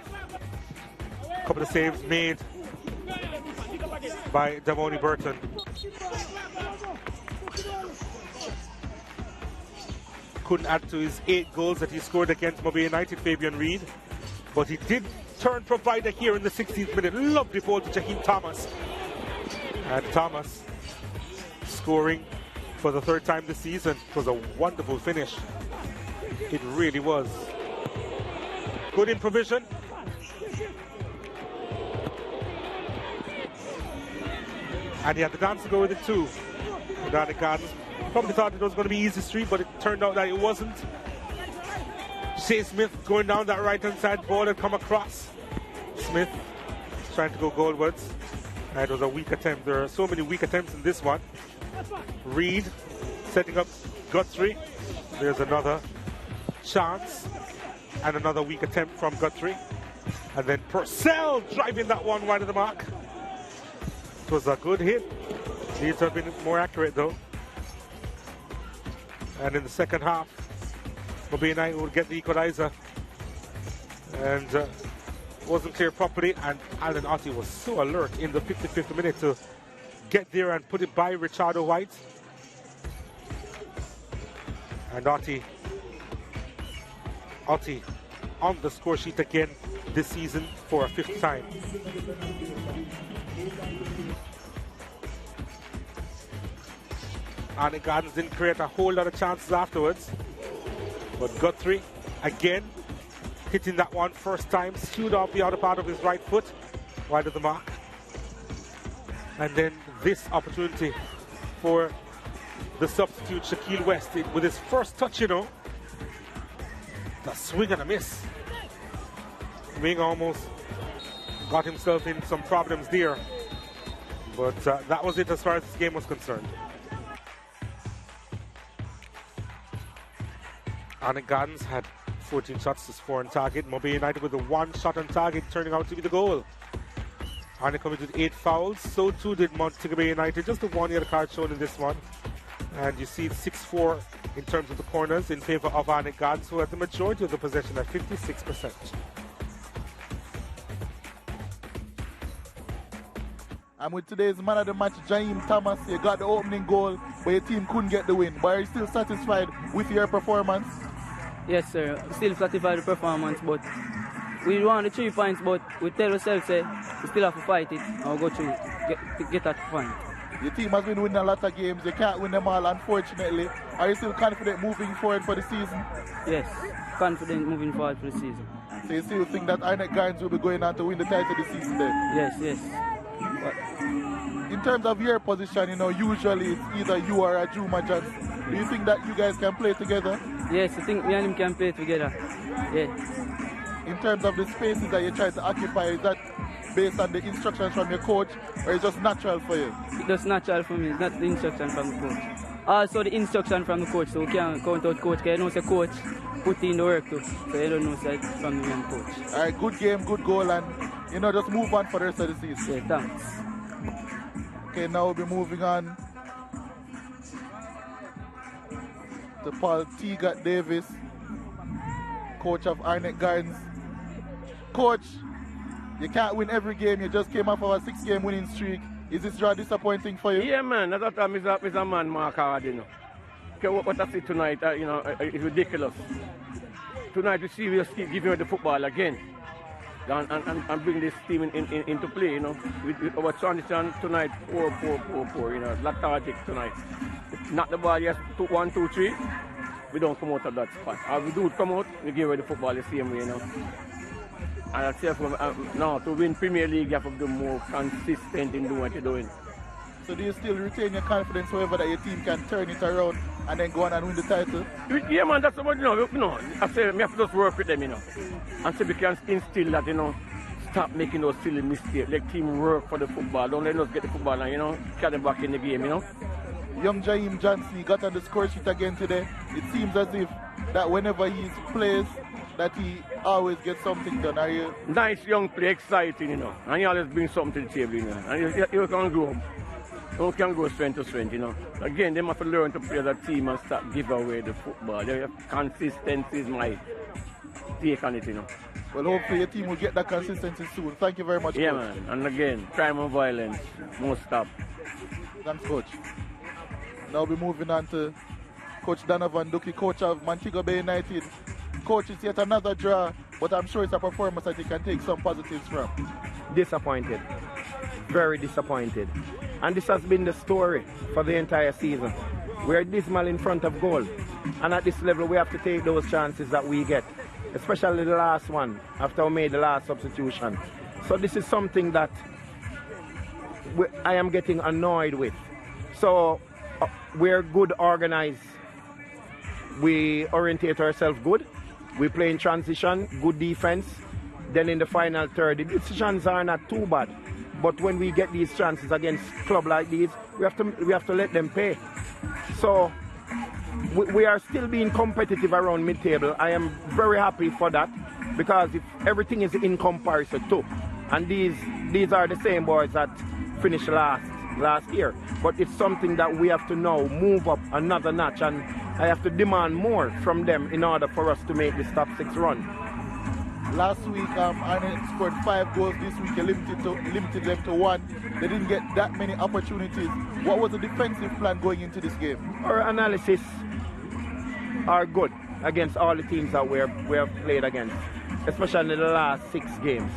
A couple of saves made by Davoni Burton. Couldn't add to his 8 goals that he scored against Mobile United, Fabian Reed. But he did turn provider here in the 16th minute. Lovely ball to Jaheim Thomas. And Thomas scoring for the 3rd time this season. It was a wonderful finish. It really was. Good improvisation. And he had the dance to go with it too. Down the Gardens. Probably thought it was going to be easy street, but it turned out that it wasn't. Shea Smith going down that right-hand side, ball had come across. Smith trying to go goalwards. And it was a weak attempt. There are so many weak attempts in this one. Reed setting up Guthrie. There's another chance. And another weak attempt from Guthrie. And then Purcell driving that one wide of the mark. It was a good hit. Needs to have been more accurate though. And in the second half, Mobile United would get the equalizer. And wasn't clear properly. And Alan Otti was so alert in the 55th minute to get there and put it by Richardo White. And Otti on the score sheet again this season for a 5th time. And the Gardens didn't create a whole lot of chances afterwards. But Guthrie, again, hitting that one first time, skewed off the outer part of his right foot, wide of the mark. And then this opportunity for the substitute Shaquille West with his first touch, you know. The swing and a miss. Ming almost got himself in some problems there. But that was it as far as this game was concerned. Arnett Gardens had 14 shots to 4 on target. Mobile United with a 1 shot on target turning out to be the goal. Arnett committed 8 fouls. So too did Montego Bay United. Just a 1 yellow card shown in this one. And you see 6-4 in terms of the corners in favor of Arnett Gardens, who had the majority of the possession at 56%. And with today's man of the match, Jaheim Thomas, you got the opening goal, but your team couldn't get the win. But are you still satisfied with your performance? Yes, sir. Still satisfied with the performance, but we won the 3 points, but we tell ourselves, say, we still have to fight it and we'll go through get that point. Your team has been winning a lot of games. You can't win them all, unfortunately. Are you still confident moving forward for the season? Yes, confident moving forward for the season. So you still think that Arnett Gardens will be going on to win the title this season then? Yes, yes. But in terms of your position, you know, usually it's either you or a Juma Johnson. Do you think that you guys can play together? Yes, I think me and him can play together. Yeah. In terms of the spaces that you try to occupy, is that based on the instructions from your coach, or is it just natural for you? It's just natural for me, not the instruction from the coach. Also the instruction from the coach, so we can't count out coach, because you know the coach put in the work too. So you don't know it's from the coach. Alright, good game, good goal, and you know, just move on for the rest of the season. Yeah, thanks. Okay, now we'll be moving on to Paul Teagat Davis, coach of Arnett Gardens. Coach, you can't win every game. You just came off of a 6-game winning streak. Is this draw disappointing for you? Yeah, man. At that time, it's a man mark hard, you know. Okay, what I see tonight, you know, it's ridiculous. Tonight, we see we'll keep giving away the football again. And bring this team into play, you know. With our transition tonight, 4-4-4-4, you know, lethargic tonight. Not the ball, yes, 1, 2, 3. We don't come out of that spot. Or we do come out, we give away the football the same way, you know. And I say, now to win Premier League, you have to be more consistent in doing what you're doing. So do you still retain your confidence, however, that your team can turn it around and then go on and win the title? Yeah, man, that's what, you know, I say, we have to just work with them, you know. And so we can instill that, you know, stop making those silly mistakes. Let team work for the football. Don't let us get the football and, you know, carry them back in the game, you know. Young Jaheim Johnson got on the score sheet again today. It seems as if that whenever he plays, that he always gets something done. Are you? Nice young play, exciting, you know. And he always brings something to the table, you know. And you can grow. You can go strength to strength, you know. Again, they have to learn to play as a team and start give away the football. Consistency is my take on it, you know. Well, hopefully your team will get that consistency soon. Thank you very much, yeah, Coach. Man. And again, crime and violence must stop. Thanks, Coach. Now we'll be moving on to Coach Donovan Duki, coach of Montego Bay United. Coach, it's yet another draw, but I'm sure it's a performance that you can take some positives from. Disappointed. Very disappointed. And this has been the story for the entire season. We're dismal in front of goal. And at this level, we have to take those chances that we get, especially the last one, after we made the last substitution. So this is something that I am getting annoyed with. So we're good organized. We orientate ourselves good. We play in transition, good defense. Then in the final third, the decisions are not too bad. But when we get these chances against clubs like these, we have to let them pay. So we are still being competitive around mid-table. I am very happy for that, because if everything is in comparison too, and these are the same boys that finished last year. But it's something that we have to now move up another notch, and I have to demand more from them in order for us to make this top 6 run. Last week, Arnett scored 5 goals. This week, you limited them to 1. They didn't get that many opportunities. What was the defensive plan going into this game? Our analysis are good against all the teams that we have played against, especially in the last 6 games.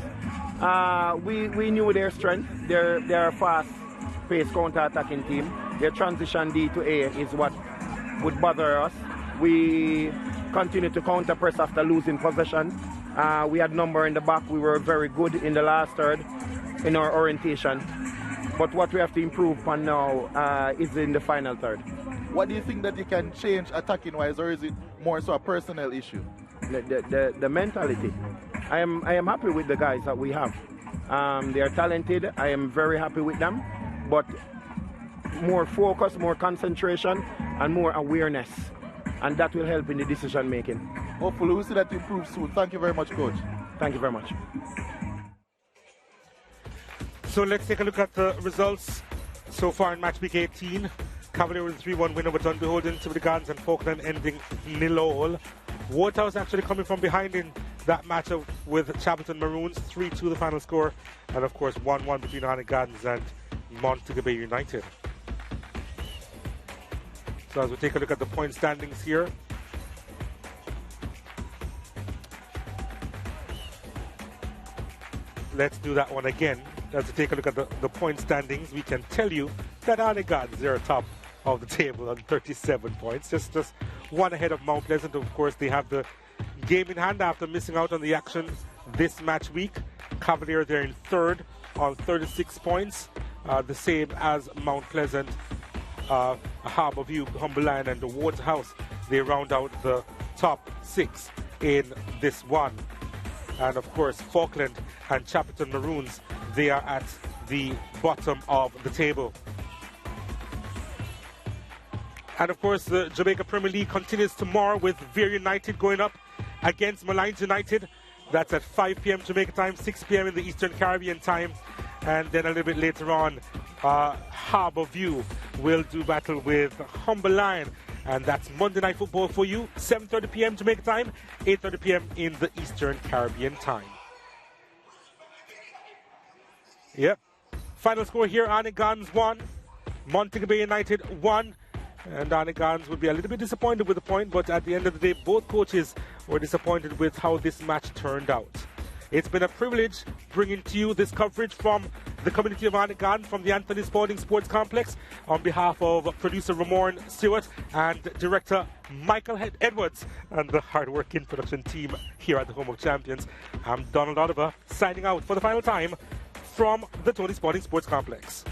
We knew their strength. They're a fast-paced counter-attacking team. Their transition D to A is what would bother us. We continue to counter-press after losing possession. We had number in the back. We were very good in the last third in our orientation. But what we have to improve upon now is in the final third. What do you think that you can change attacking wise, or is it more so a personnel issue? The mentality. I am happy with the guys that we have. They are talented. I am very happy with them. But more focus, more concentration, and more awareness. And that will help in the decision making. Hopefully we'll see that improve soon. Thank you very much, Coach. Thank you very much. So let's take a look at the results so far in match week 18. Cavalier with a 3-1 win over Dunbeholden, to the Gardens and Falkland ending 0-0. Waterhouse actually coming from behind in that matchup with Chapelton Maroons, 3-2 the final score, and of course 1-1 between Arnett Gardens and Montego Bay United. So as we take a look at the point standings here, let's do that one again. As we take a look at the point standings, we can tell you that Arnett Gardens are top of the table on 37 points, just one ahead of Mount Pleasant. Of course, they have the game in hand after missing out on the action this match week. Cavalier, they're in third on 36 points, the same as Mount Pleasant, Harbour View, Humble Lion, and the Waterhouse. They round out the top 6 in this one. And of course, Falkland and Chapelton Maroons, they are at the bottom of the table. And of course, the Jamaica Premier League continues tomorrow with Veer United going up against Malines United. That's at 5 p.m. Jamaica time, 6 p.m. in the Eastern Caribbean time. And then a little bit later on, Harbour View will do battle with Humble Lion. And that's Monday Night Football for you, 7:30 p.m. Jamaica time, 8:30 p.m. in the Eastern Caribbean time. Yep. Final score here, Arnett Gardens 1, Montego Bay United 1. And Arnett Gardens would be a little bit disappointed with the point, but at the end of the day, both coaches were disappointed with how this match turned out. It's been a privilege bringing to you this coverage from the community of Arnett Gardens from the Anthony Spalding Sports Complex. On behalf of producer Ramon Stewart and director Michael Edwards and the hard-working production team here at the Home of Champions, I'm Donald Oliver signing out for the final time from the Tony Spalding Sports Complex.